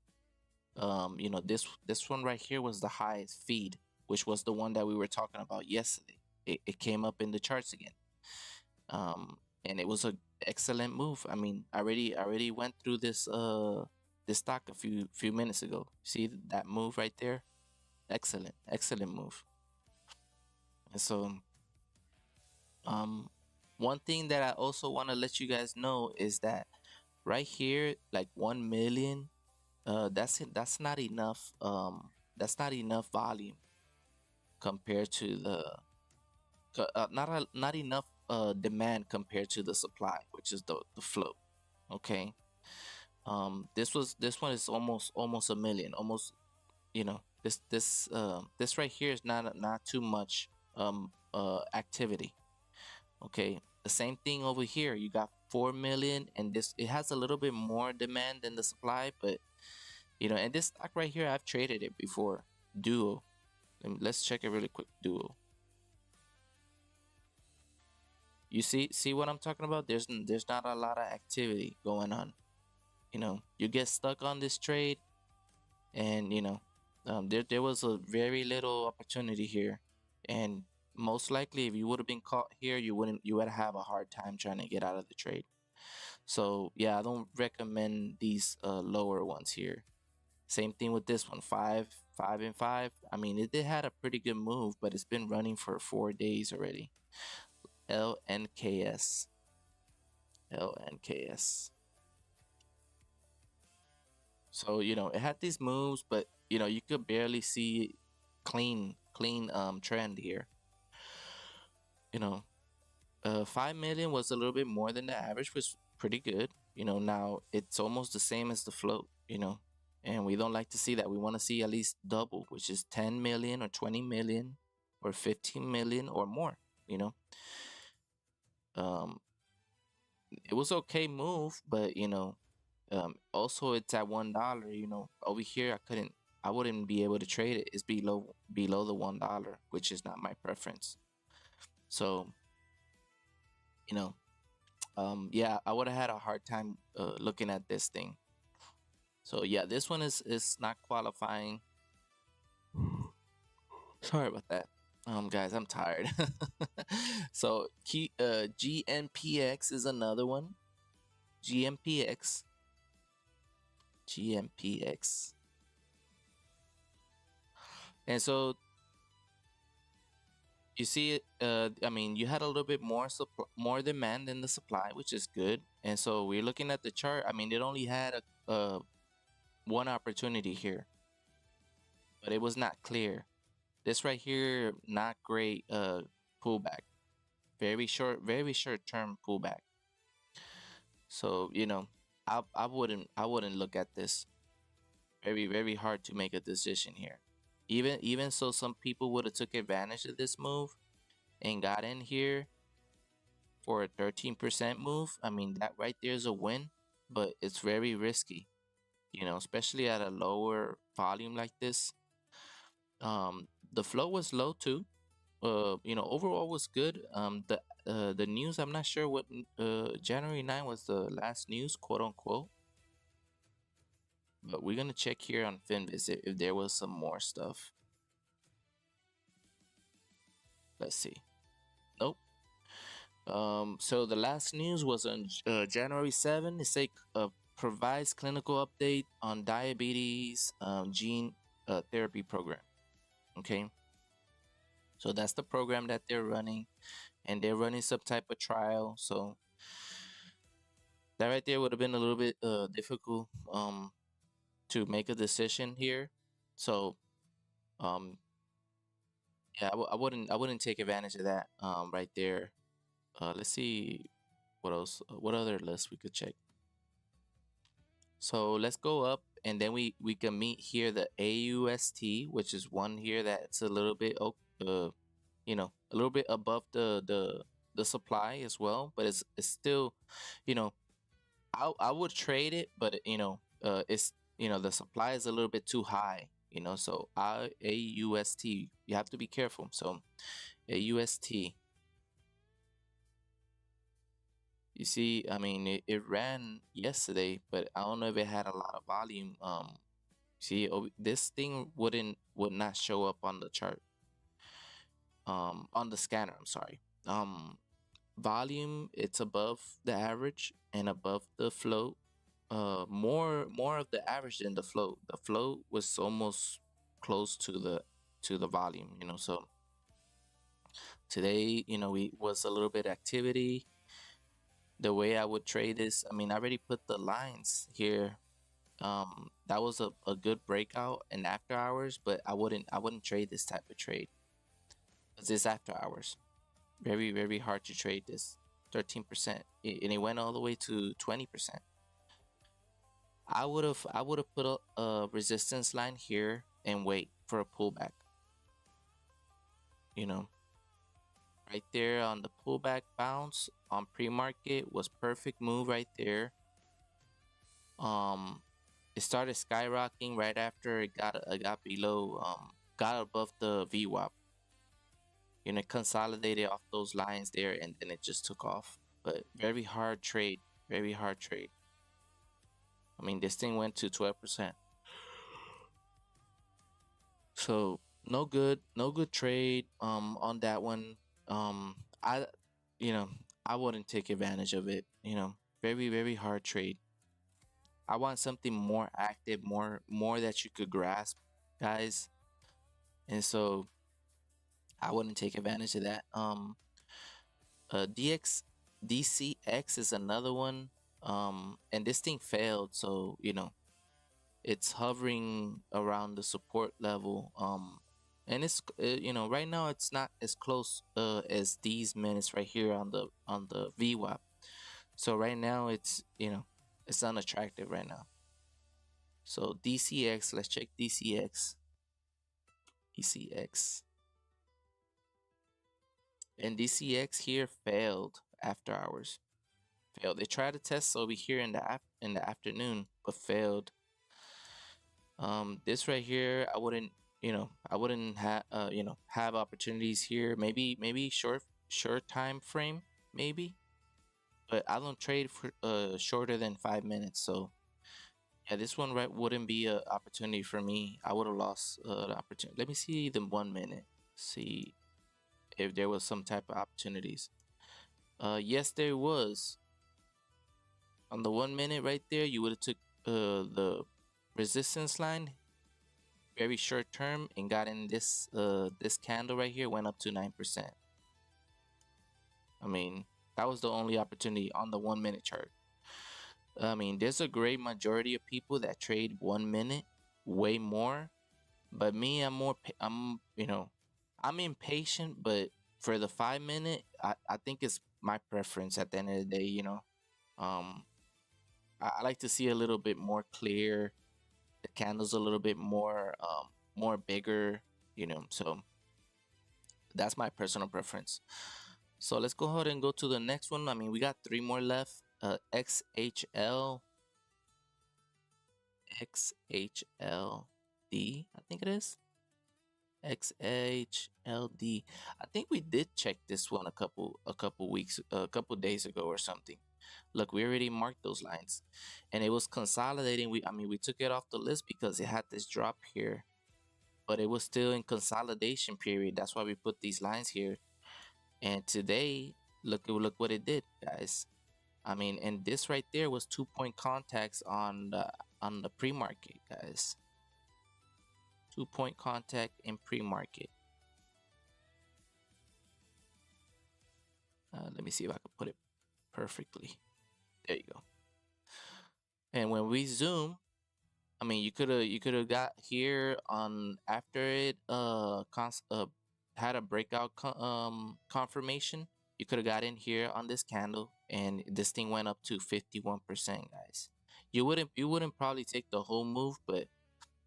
This one right here was the highest feed, which was the one that we were talking about yesterday. It came up in the charts again. and it was a excellent move. I mean, I already went through this stock a few minutes ago. See that move right there? Excellent move. And so um one thing that I also want to let you guys know is that right here, like 1 million, that's it. That's not enough volume compared to not enough demand compared to the supply, which is the flow. Okay. This one is almost a million, almost, this right here is not too much activity. Okay. The same thing over here. You got 4 million, and this it has a little bit more demand than the supply, but and this stock right here, I've traded it before. Duo. Let's check it really quick. Duo. You see what I'm talking about? There's not a lot of activity going on. You get stuck on this trade, and there was a very little opportunity here, and most likely if you would have been caught here, you would have a hard time trying to get out of the trade. So yeah, I don't recommend these lower ones here. Same thing with this one, 5 and 5. I mean, it did had a pretty good move, but it's been running for 4 days already. LNKS. LNKS. So, it had these moves, but you could barely see clean trend here. 5 million was a little bit more than the average, was pretty good. Now it's almost the same as the float, and we don't like to see that. We want to see at least double, which is 10 million or 20 million or 15 million or more, you know. Um, it was okay move, but also it's at $1. Over here I wouldn't be able to trade it. It's below the $1, which is not my preference. So, you know, yeah, I would have had a hard time looking at this thing. So yeah, this one is not qualifying. Sorry about that. Guys, I'm tired. So GNPX is another one. GMPX. GMPX. And so you see, I mean, you had a little bit more demand than the supply, which is good. And so we're looking at the chart. I mean, it only had one opportunity here, but it was not clear. This right here, not great pullback. Very short term pullback. So I wouldn't look at this. Very hard to make a decision here. Even so, some people would have took advantage of this move and got in here for a 13% move. I mean, that right there is a win, but it's very risky, especially at a lower volume like this. The flow was low too. Overall was good. The news, I'm not sure what January 9 was the last news, quote unquote. But we're gonna check here on FinVisit if there was some more stuff. Let's see. Nope. So the last news was on January 7. It say provides clinical update on diabetes gene therapy program. Okay. So that's the program that they're running, and they're running some type of trial. So that right there would have been a little bit difficult to make a decision here. So yeah, I wouldn't take advantage of that right there. Let's see what else. What other list we could check. So let's go up, and then we can meet here the AUST, which is one here that's a little bit a little bit above the supply as well, but it's still, you know, I would trade it, but it's the supply is a little bit too high, so AUST, you have to be careful. So AUST, you see, I mean, it ran yesterday, but I don't know if it had a lot of volume. See, this thing would not show up on the chart, on the scanner, I'm sorry. volume, it's above the average and above the float. More of the average than the float. The float was almost close to the volume, you know. So today, you know, we was a little bit activity. The way I would trade this, I mean, I already put the lines here. That was a good breakout in after hours, but I wouldn't trade this type of trade because it's after hours. Very, very hard to trade this. 13%. And it went all the way to 20%. I would have put a resistance line here and wait for a pullback. You know, right there on the pullback bounce on pre-market was perfect move right there. Um, it started skyrocketing right after it got below got above the VWAP. You know, consolidated off those lines there, and then it just took off. But very hard trade, very hard trade. I mean, this thing went to 12%. So no good trade on that one. I you know, I wouldn't take advantage of it, you know. Very, very hard trade. I want something more active, more that you could grasp, guys. And so I wouldn't take advantage of that. DX DCX is another one. And this thing failed, so you know, it's hovering around the support level. And it's you know, right now it's not as close as these minutes right here on the VWAP. So right now it's, you know, it's unattractive right now. So DCX, let's check DCX. DCX. And DCX here failed after hours. Failed. They tried to test over here in the afternoon, but failed. This right here, I wouldn't, you know, I wouldn't have, you know, have opportunities here. Maybe short time frame, maybe, but I don't trade for shorter than 5 minutes. So yeah, this one right wouldn't be a opportunity for me. I would have lost the opportunity. Let me see the 1 minute. See if there was some type of opportunities. Yes, there was. On the 1 minute right there, you would have took the resistance line very short term and got in this candle right here, went up to 9%. I mean, that was the only opportunity on the 1 minute chart. I mean, there's a great majority of people that trade 1 minute way more, but me, I'm, you know, I'm impatient. But for the 5 minute, I think it's my preference at the end of the day. You know, um, I like to see a little bit more clear, the candles a little bit more bigger. You know, so that's my personal preference. So let's go ahead and go to the next one. I mean, we got three more left. XHL, XHLD, I think it is. XHLD. I think we did check this one a couple days ago or something. Look, we already marked those lines, and it was consolidating. I mean, we took it off the list because it had this drop here, but it was still in consolidation period. That's why we put these lines here. And today, look what it did, guys. I mean, and this right there was 2 point contacts on the pre-market, guys. 2 point contact in pre-market. Let me see if I can put it perfectly. There you go. And when we zoom, I mean, you could have got here on after it had a breakout confirmation. You could have got in here on this candle, and this thing went up to 51%, guys. You wouldn't probably take the whole move, but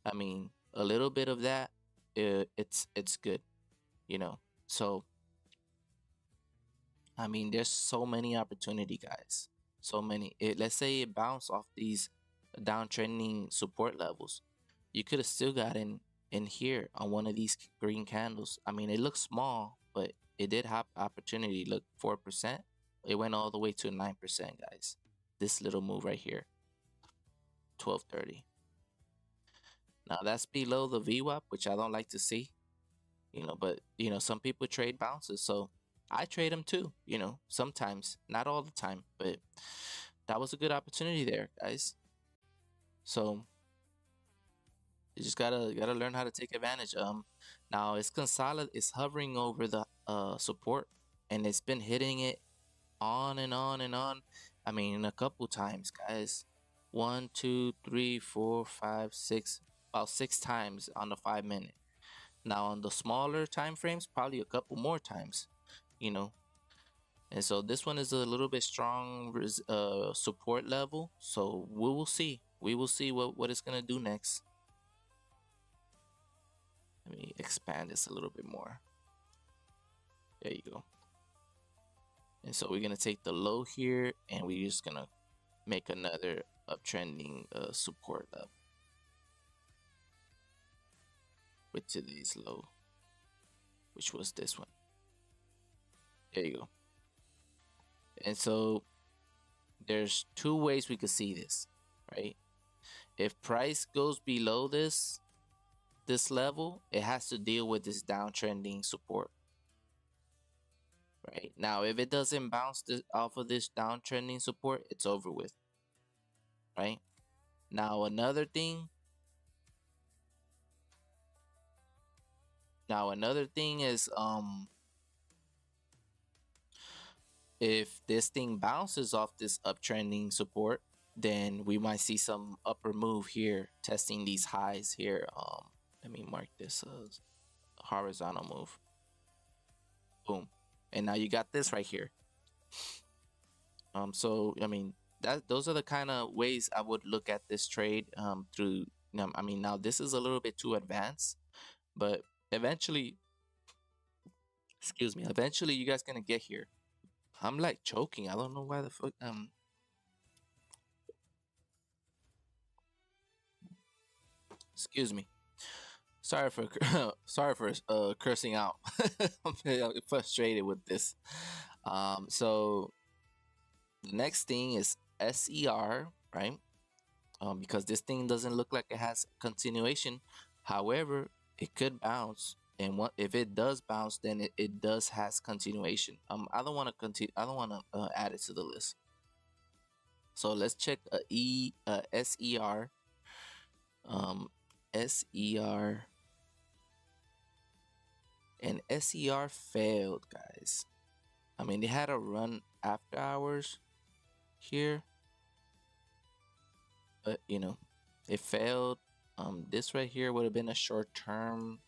I mean, a little bit of that, it's good, you know. So I mean, there's so many opportunity, guys. So many. Let's say it bounced off these downtrending support levels. You could have still got in here on one of these green candles. I mean, it looks small, but it did have opportunity. Look, 4%. It went all the way to 9%, guys. This little move right here, 1230. Now that's below the VWAP, which I don't like to see. You know, but you know, some people trade bounces, so I trade them too, sometimes, not all the time, but that was a good opportunity there, guys. So you just gotta learn how to take advantage. Now it's hovering over the support, and it's been hitting it on and on and on. I mean, a couple times, guys. One, two, three, four, five, six, about 6 times on the 5 minute. Now on the smaller time frames, probably a couple more times, you know. And so this one is a little bit strong support level. So we will see. We will see what it's gonna do next. Let me expand this a little bit more. There you go. And so we're gonna take the low here, and we're just gonna make another uptrending support level with today's low, which was this one. There you go. And so there's two ways we could see this, right? If price goes below this level, it has to deal with this downtrending support. Right now, if it doesn't bounce off of this downtrending support, it's over with. Right now, another thing is if this thing bounces off this uptrending support, then we might see some upper move here, testing these highs here. Let me mark this as horizontal move. Boom. And now you got this right here. So I mean, those are the kind of ways I would look at this trade through. I mean, now this is a little bit too advanced, but eventually, excuse me, eventually you guys gonna get here. I'm like choking. I don't know why the fuck. Excuse me. Sorry for cursing out. I'm very frustrated with this. So the next thing is SER, right? Because this thing doesn't look like it has continuation. However, it could bounce, and if it does bounce, then it does has continuation. I don't want to continue. I don't want to add it to the list. So let's check SER. SER, and SER failed, guys. I mean, they had a run after hours here, but it failed. This right here would have been a short-term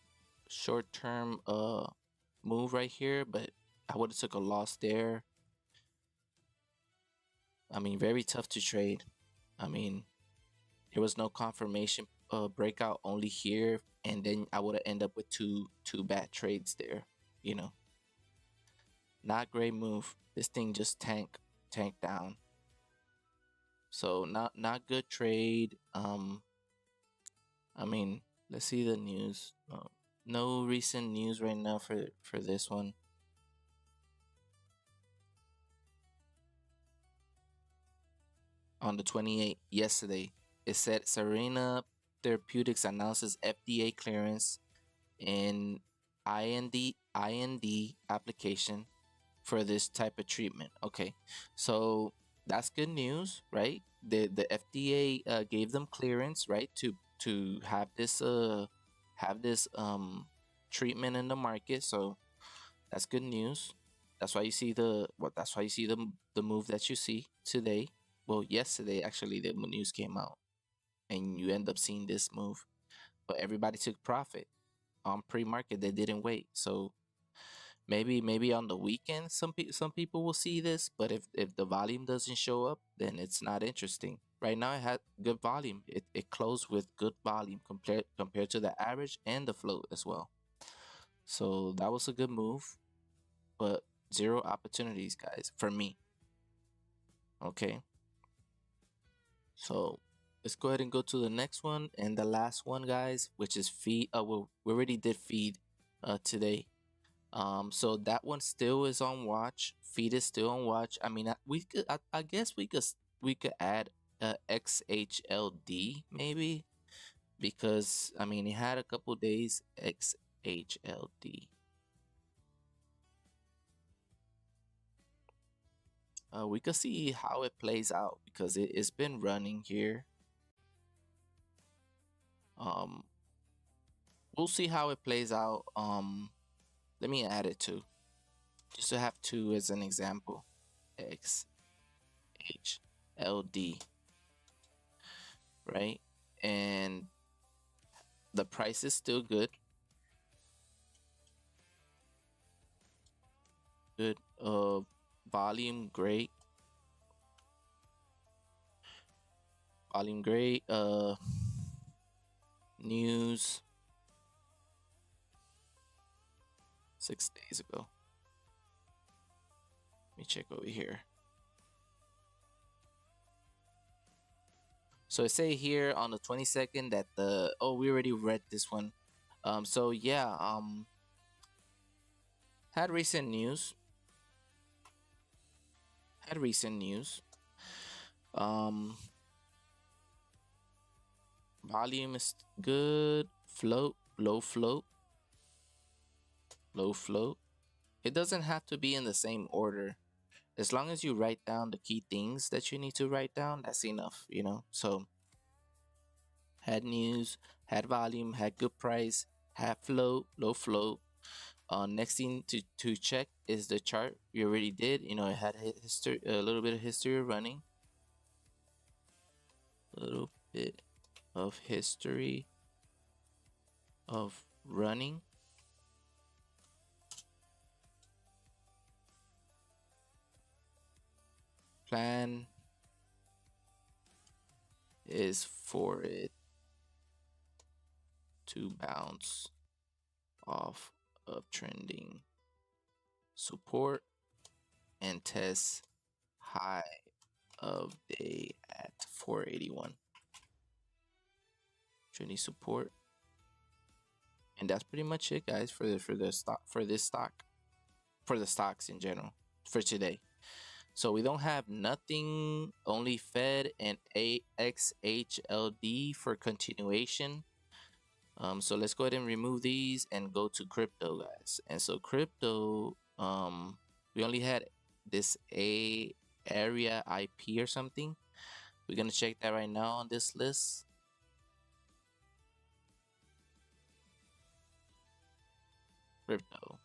move right here, but I would have took a loss there. I mean, very tough to trade. I mean, there was no confirmation breakout, only here, and then I would have ended up with two bad trades there. Not great move. This thing just tanked down. So not good trade. I mean, let's see the news. No recent news right now for this one. On the 28th, yesterday, it said Serena Therapeutics announces FDA clearance in IND application for this type of treatment. Okay, so that's good news, right? The FDA gave them clearance, right, to have this treatment in the market. So that's good news. That's why you see the move that you see today. Well, yesterday actually the news came out, and you end up seeing this move. But everybody took profit on pre-market. They didn't wait. So maybe on the weekend some people will see this, but if the volume doesn't show up, then it's not interesting. Right now it had good volume. It closed with good volume compared to the average and the float as well. So that was a good move, but zero opportunities, guys, for me. Okay, so let's go ahead and go to the next one and the last one, guys, which is feed. Well, we already did feed today. So that one still is on watch. Feed is still on watch. I mean, I guess we could add XHLD maybe, because I mean, it had a couple days XHLD. We could see how it plays out because it's been running here. Um, we'll see how it plays out. Let me add it too, just to have two as an example. X H L D, right? And the price is still good. Good. Volume great. Volume great. News 6 days ago. Let me check over here. So it say here on the 22nd that the we already read this one. So yeah, had recent news. Had recent news. Um, volume is good. Float, low float, low float. It doesn't have to be in the same order. As long as you write down the key things that you need to write down, that's enough, you know? So had news, had volume, had good price, had float, low float. Next thing to check is the chart. We already did, you know, it had history, a little bit of history of running. A little bit of history of running. Plan is for it to bounce off uptrending support and test high of day at 481. Trending support, and that's pretty much it, guys, for the stock for this stock, for the stocks in general for today. So we don't have nothing, only Fed and AXHLD for continuation. So let's go ahead and remove these and go to crypto, guys. And so crypto, we only had this A area IP or something. We're gonna check that right now on this list. Crypto.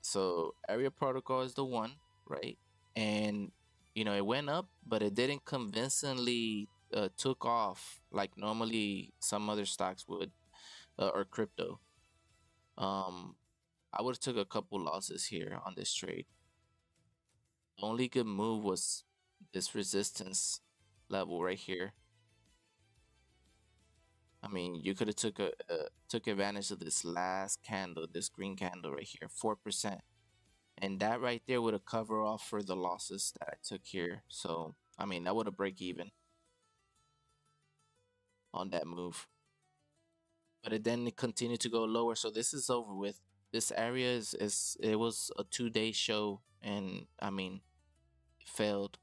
So area protocol is the one, right? And you know it went up, but it didn't convincingly took off like normally some other stocks would, or crypto. Um, I would have took a couple losses here on this trade. The only good move was this resistance level right here. I mean, you could have took advantage of this last candle, this green candle right here, 4%. And that right there would have covered off for the losses that I took here. So, I mean, that would have break even on that move. But it continued to go lower. So this is over with. This area is it was a 2-day show, and I mean, it failed.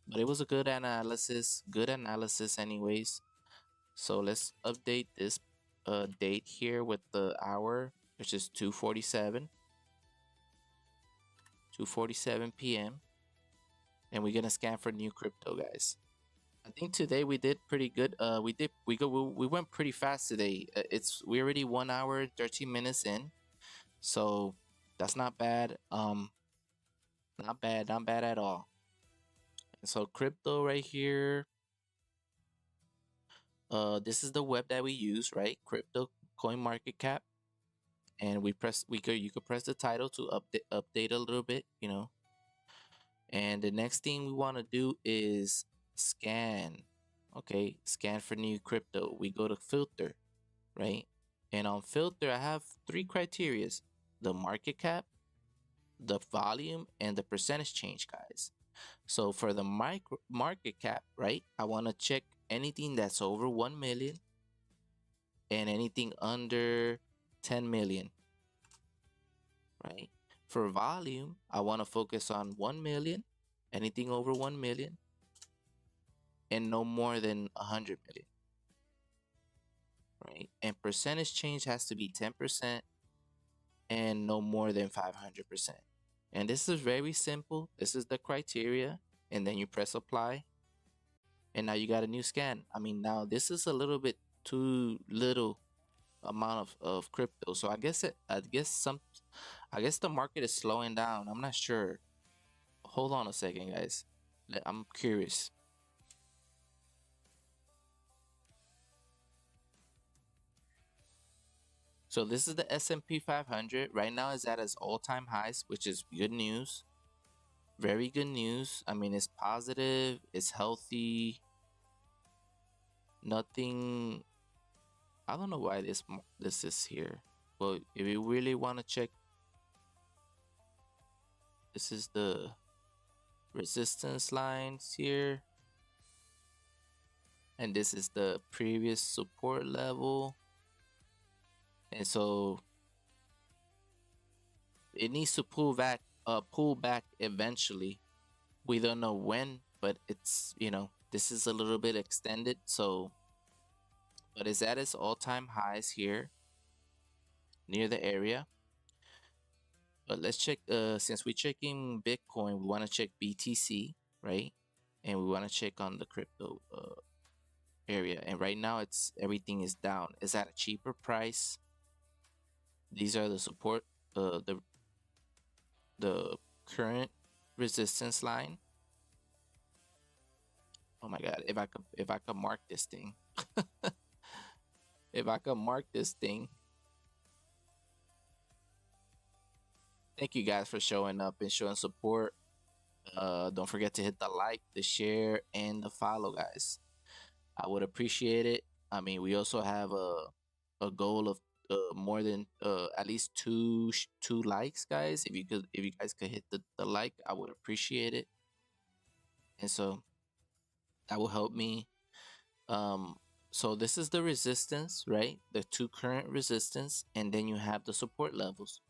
But it was a good analysis anyways. So let's update this date here with the hour, which is 2:47 p.m. and we're gonna scan for new crypto, guys. I think today we did pretty good. We went pretty fast today. We already 1 hour 13 minutes in, so that's not bad. Not bad at all. And so crypto right here. This is the web that we use, right? Crypto coin market cap, and you could press the title to update a little bit, you know. And the next thing we want to do is scan. Okay, scan for new crypto. We go to filter, right? And on filter, I have three criterias: the market cap, the volume, and the percentage change, guys. So for the market cap, right, I want to check anything that's over 1 million and anything under 10 million, right? For volume, I want to focus on 1 million, anything over 1 million, and no more than 100 million, right? And percentage change has to be 10% and no more than 500%. And this is very simple. This is the criteria, and then you press apply, and now you got a new scan. I mean, now this is a little bit too little amount of crypto. So I guess the market is slowing down. I'm not sure. Hold on a second, guys. I'm curious. So this is the S&P 500. Right now is at its all-time highs, which is good news. Very good news. I mean, it's positive, it's healthy. Nothing. I don't know why this is here. But if you really want to check, this is the resistance lines here, and this is the previous support level. And so it needs to pull back eventually. We don't know when, but it's, this is a little bit extended. So, but it's at its all-time highs here near the area. But let's check, since we're checking Bitcoin, we want to check BTC, right? And we want to check on the crypto area. And right now everything is down. It's at a cheaper price. These are the support, the current resistance line. Oh my god, if I could mark this thing. If I could mark this thing. Thank you guys for showing up and showing support. Don't forget to hit the like, the share, and the follow, guys. I would appreciate it. I mean, we also have a goal of more than at least two likes, guys. If you guys could hit the like, I would appreciate it. And so that will help me. So this is the resistance, right? The two current resistance, and then you have the support levels.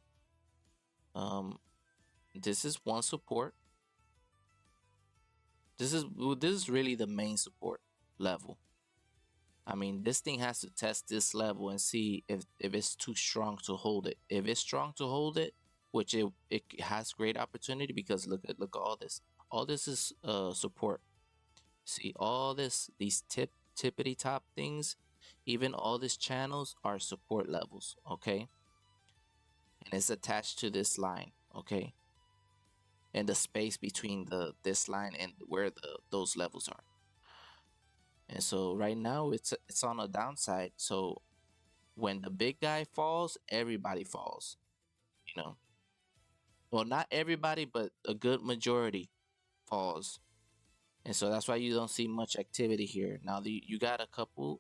This is one support. This is really the main support level. I mean, this thing has to test this level and see if it's too strong to hold it. If it's strong to hold it, which it has great opportunity, because look at all this. All this is support. See all these tippity top things, even all these channels are support levels, okay? And it's attached to this line, okay? And the space between this line and where those levels are. And so right now it's on a downside. So when the big guy falls, everybody falls, you know. Well, not everybody, but a good majority falls. And so that's why you don't see much activity here. Now you got a couple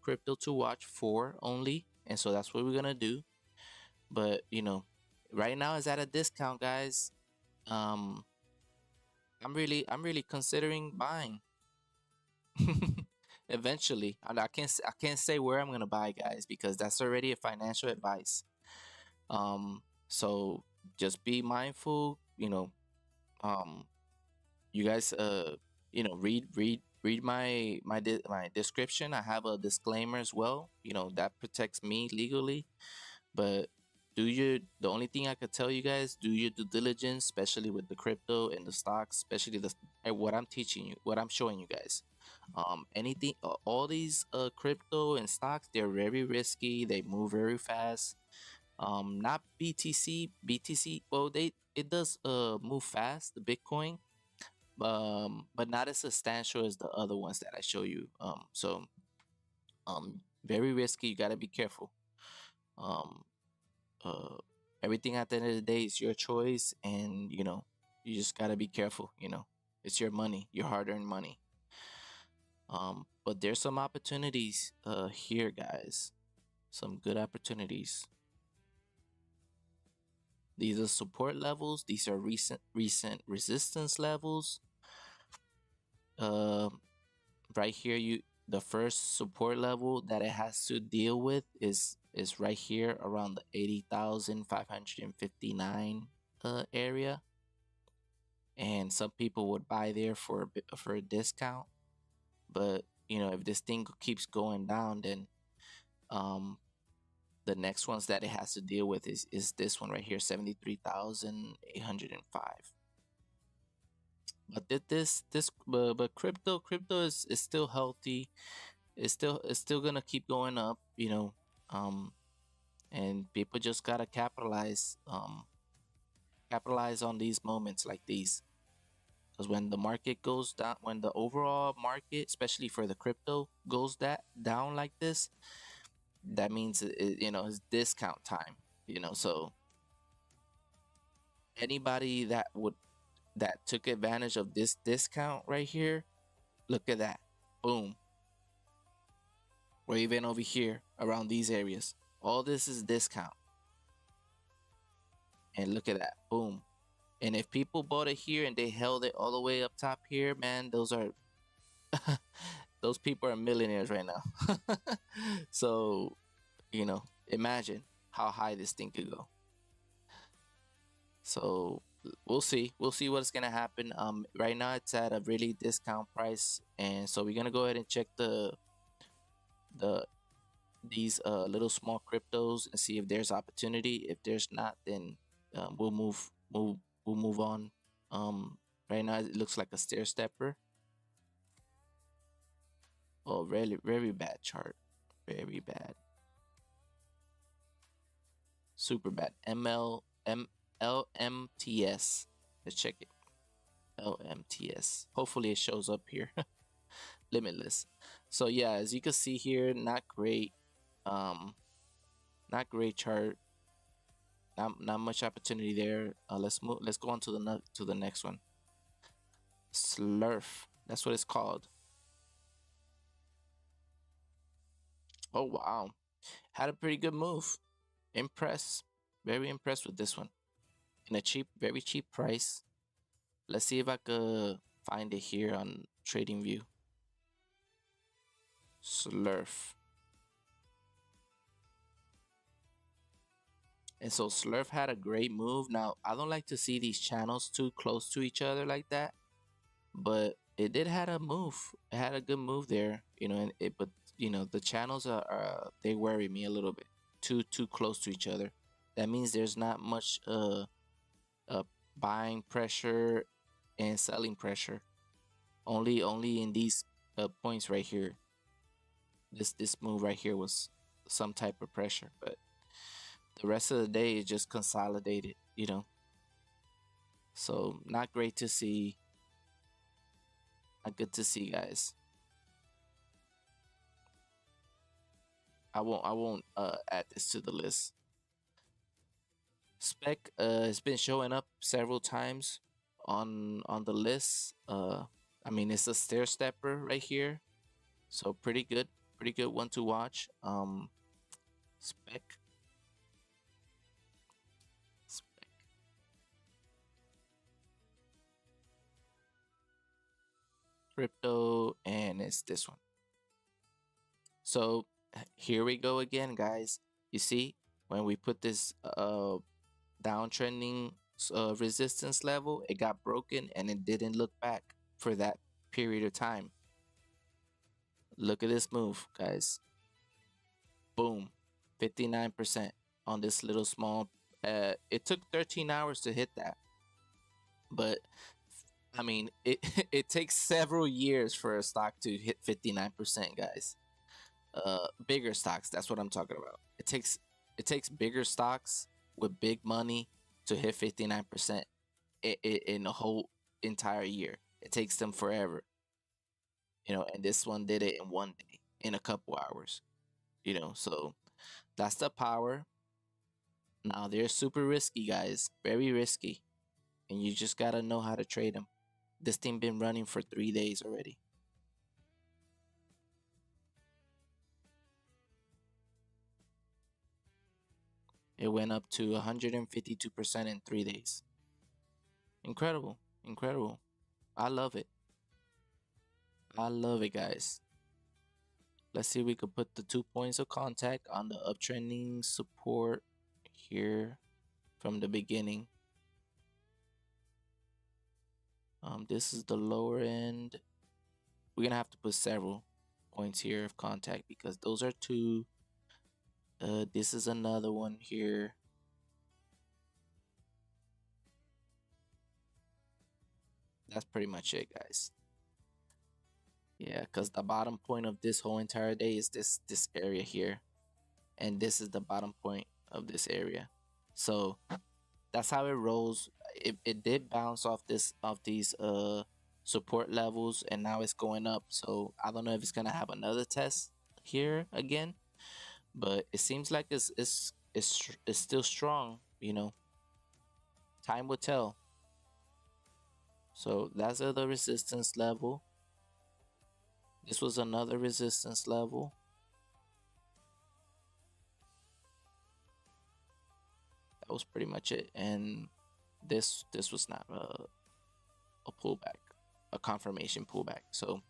crypto to watch for only, and so that's what we're gonna do. But right now is at a discount, guys. Um, I'm really considering buying. Eventually. I can't say where I'm gonna buy, guys, because that's already a financial advice. So just be mindful. Um, you guys, read my description. I have a disclaimer as well. That protects me legally. But the only thing I could tell you guys, do your due diligence, especially with the crypto and the stocks, especially what I'm teaching you, what I'm showing you guys. Anything, all these crypto and stocks, they're very risky. They move very fast. Not BTC. Well, it does move fast, the Bitcoin, but not as substantial as the other ones that I show you. Very risky. You gotta be careful. Um, uh, Everything at the end of the day is your choice, and you just gotta be careful. It's your money, your hard-earned money. But there's some opportunities here, guys. Some good opportunities. These are support levels. These are recent resistance levels. Right here, the first support level that it has to deal with is right here around the 80,559 area. And some people would buy there for a discount. But if this thing keeps going down, then The next ones that it has to deal with is this one right here, 73,805. But but crypto is still healthy. It's still gonna keep going up, um, and people just gotta capitalize on these moments like these. Because when the market goes down, when the overall market, especially for the crypto, goes that down like this, that means it's discount time. So anybody that took advantage of this discount right here, look at that, boom, or even over here around these areas, all this is discount, and look at that, boom. And if people bought it here and they held it all the way up top here, man, those are those people are millionaires right now. So imagine how high this thing could go. So we'll see what's gonna happen. Right now it's at a really discount price, and so we're gonna go ahead and check the these little small cryptos and see if there's opportunity. If there's not, then we'll move on. Right now it looks like a stair stepper. Oh, really, very bad chart, very bad, super bad. LMTS. Let's check it. LMTS. Hopefully it shows up here. Limitless. So yeah, as you can see here, not great. Um, not great chart. Not much opportunity there. Let's move. Let's go on to the next one. Slurf. That's what it's called. Oh wow, had a pretty good move. Impressed. Very impressed with this one. In a very cheap price. Let's see if I could find it here on TradingView. Slurf. And so Slurf had a great move. Now, I don't like to see these channels too close to each other like that, but it did had a move. It had a good move there, and but the channels they worry me a little bit. Too close to each other. That means there's not much uh buying pressure and selling pressure. Only in these points right here. This move right here was some type of pressure, but the rest of the day is just consolidated. So not great to see. Not good to see, guys. I won't add this to the list. Spec has been showing up several times on the list. I mean, it's a stair stepper right here, so pretty good one to watch. Spec, spec crypto, and it's this one. So here we go again, guys. You see, when we put this downtrending resistance level, it got broken and it didn't look back for that period of time. Look at this move, guys. Boom, 59% on this little small. It took 13 hours to hit that, but I mean, it it takes several years for a stock to hit 59%, guys. Bigger stocks, that's what I'm talking about. It takes bigger stocks with big money to hit 59% in a whole entire year. It takes them forever, and this one did it in one day, in a couple hours, so that's the power. Now they're super risky, guys, very risky, and you just gotta know how to trade them. This thing been running for 3 days already. It went up to 152% in 3 days. Incredible, incredible. I love it. I love it, guys. Let's see if we could put the 2 points of contact on the uptrending support here from the beginning. This is the lower end. We're gonna have to put several points here of contact because those are two This is another one here. That's pretty much it, guys. Yeah, because the bottom point of this whole entire day is this area here, and this is the bottom point of this area. So that's how it rolls. It did bounce off these support levels, and now it's going up. So I don't know if it's gonna have another test here again, but it seems like it's still strong. Time will tell. So that's the resistance level. This was another resistance level. That was pretty much it. And this was not a pullback, a confirmation pullback. So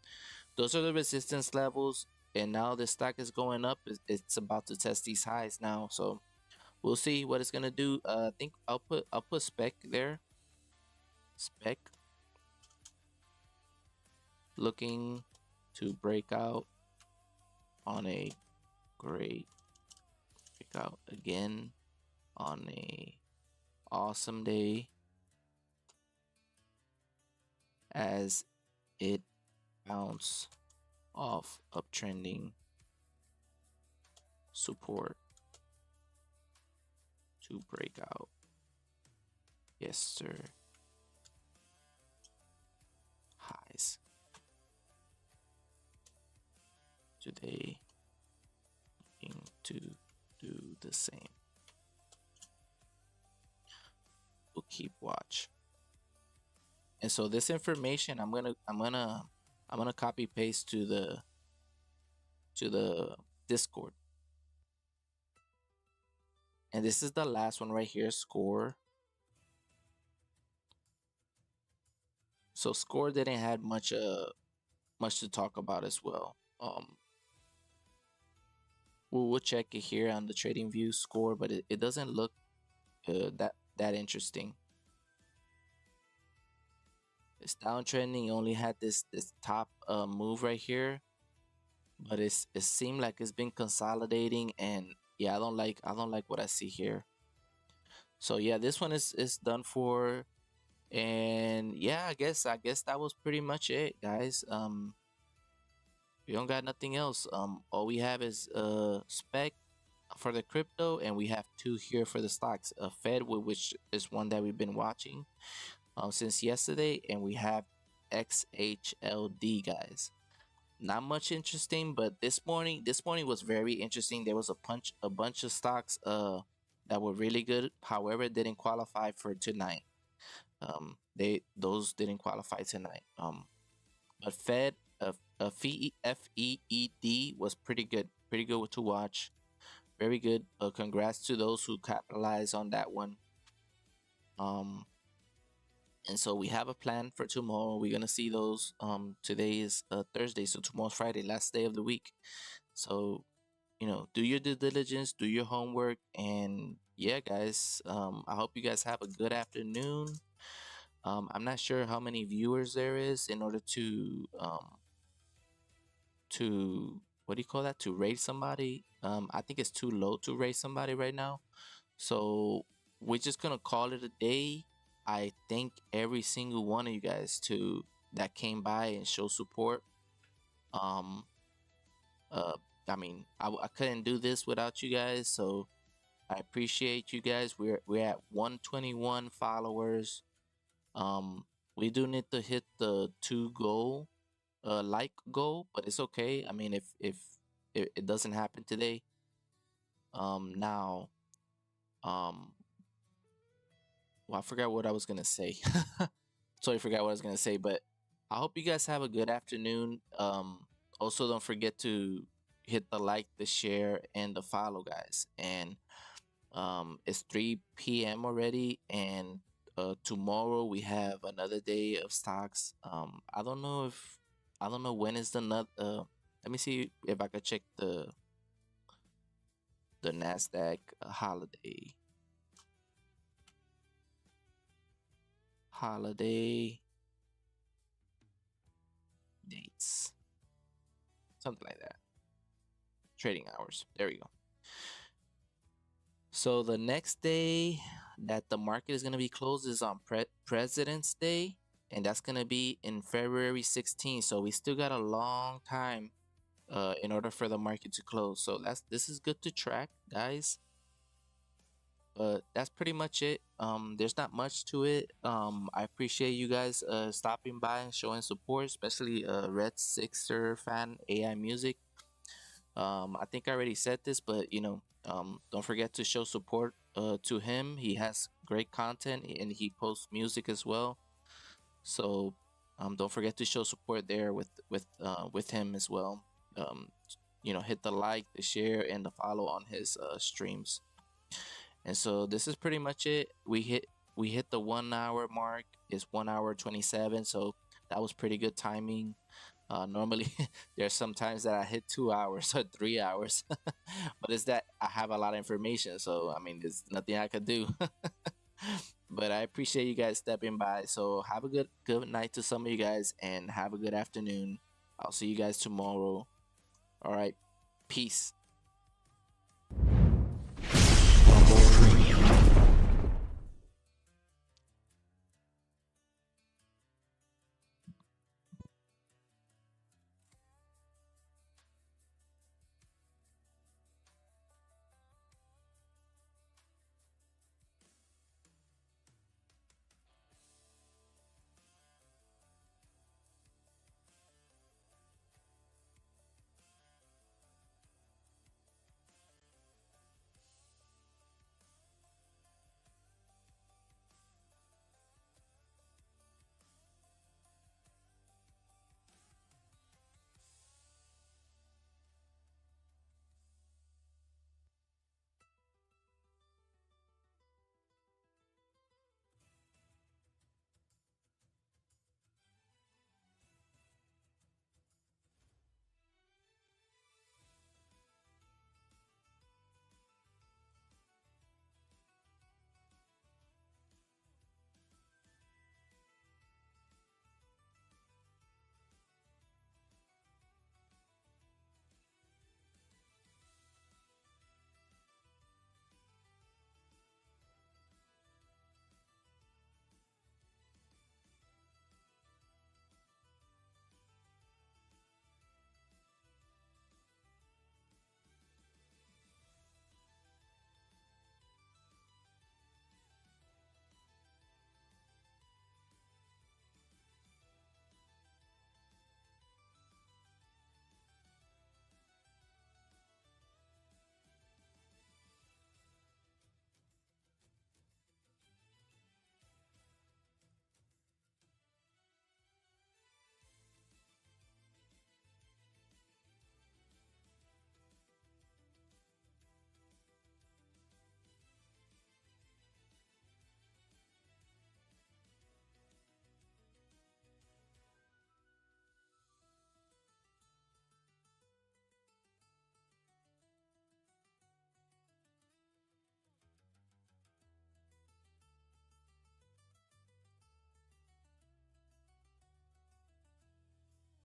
those are the resistance levels. And now the stock is going up. It's about to test these highs now. So we'll see what it's gonna do. I think I'll put spec there. Spec looking to break out on a great breakout again on a awesome day as it bounce off uptrending support to break out. Yes, sir. Highs today, looking to do the same. We'll keep watch. And so this information I'm gonna copy paste to the Discord. And this is the last one right here, score. So score didn't have much to talk about as well. We'll check it here on the trading view score, but it doesn't look that interesting. It's downtrending. It only had this top move right here, but it seemed like it's been consolidating, and yeah, I don't like what I see here. So yeah, this one is done for, and yeah, I guess that was pretty much it, guys. We don't got nothing else. All we have is spec for the crypto, and we have two here for the stocks. Fed, which is one that we've been watching since yesterday, and we have XHLD, guys. Not much interesting, but this morning was very interesting. There was a bunch of stocks that were really good. However, it didn't qualify for tonight. Those didn't qualify tonight. But Fed, FEED was pretty good to watch. Very good. Congrats to those who capitalized on that one. And so we have a plan for tomorrow. We're gonna see those. Today is Thursday, so tomorrow's Friday, last day of the week. So do your due diligence, do your homework, and yeah, guys. I hope you guys have a good afternoon. I'm not sure how many viewers there is in order to what do you call that, to rate somebody. I think it's too low to rate somebody right now, so we're just gonna call it a day. I thank every single one of you guys that came by and show support. um I mean, I couldn't do this without you guys, so I appreciate you guys. We're at 121 followers. We do need to hit the 2 goal, like goal, but it's okay. I mean, if it doesn't happen today, now, well, I forgot what I was gonna say. Totally forgot what I was gonna say, but I hope you guys have a good afternoon. Also, don't forget to hit the like, the share, and the follow, guys. And it's 3 p.m. already, and tomorrow we have another day of stocks. I don't know when is the let me see if I could check the Nasdaq holiday dates, something like that. Trading hours. There we go. So the next day that the market is gonna be closed is on President's Day, and that's gonna be in February 16th. So we still got a long time in order for the market to close. So this is good to track, guys. But that's pretty much it. There's not much to it. I appreciate you guys stopping by and showing support, especially Red Sixer fan AI Music. I think I already said this, but don't forget to show support to him. He has great content and he posts music as well. So don't forget to show support there with him as well. Um, hit the like, the share, and the follow on his streams. And so this is pretty much it. We hit the 1 hour mark. It's 1 hour 27. So that was pretty good timing. Normally, there's sometimes that I hit 2 hours or 3 hours, but it's that I have a lot of information. So I mean, there's nothing I could do. But I appreciate you guys stepping by. So have a good night to some of you guys, and have a good afternoon. I'll see you guys tomorrow. All right, peace.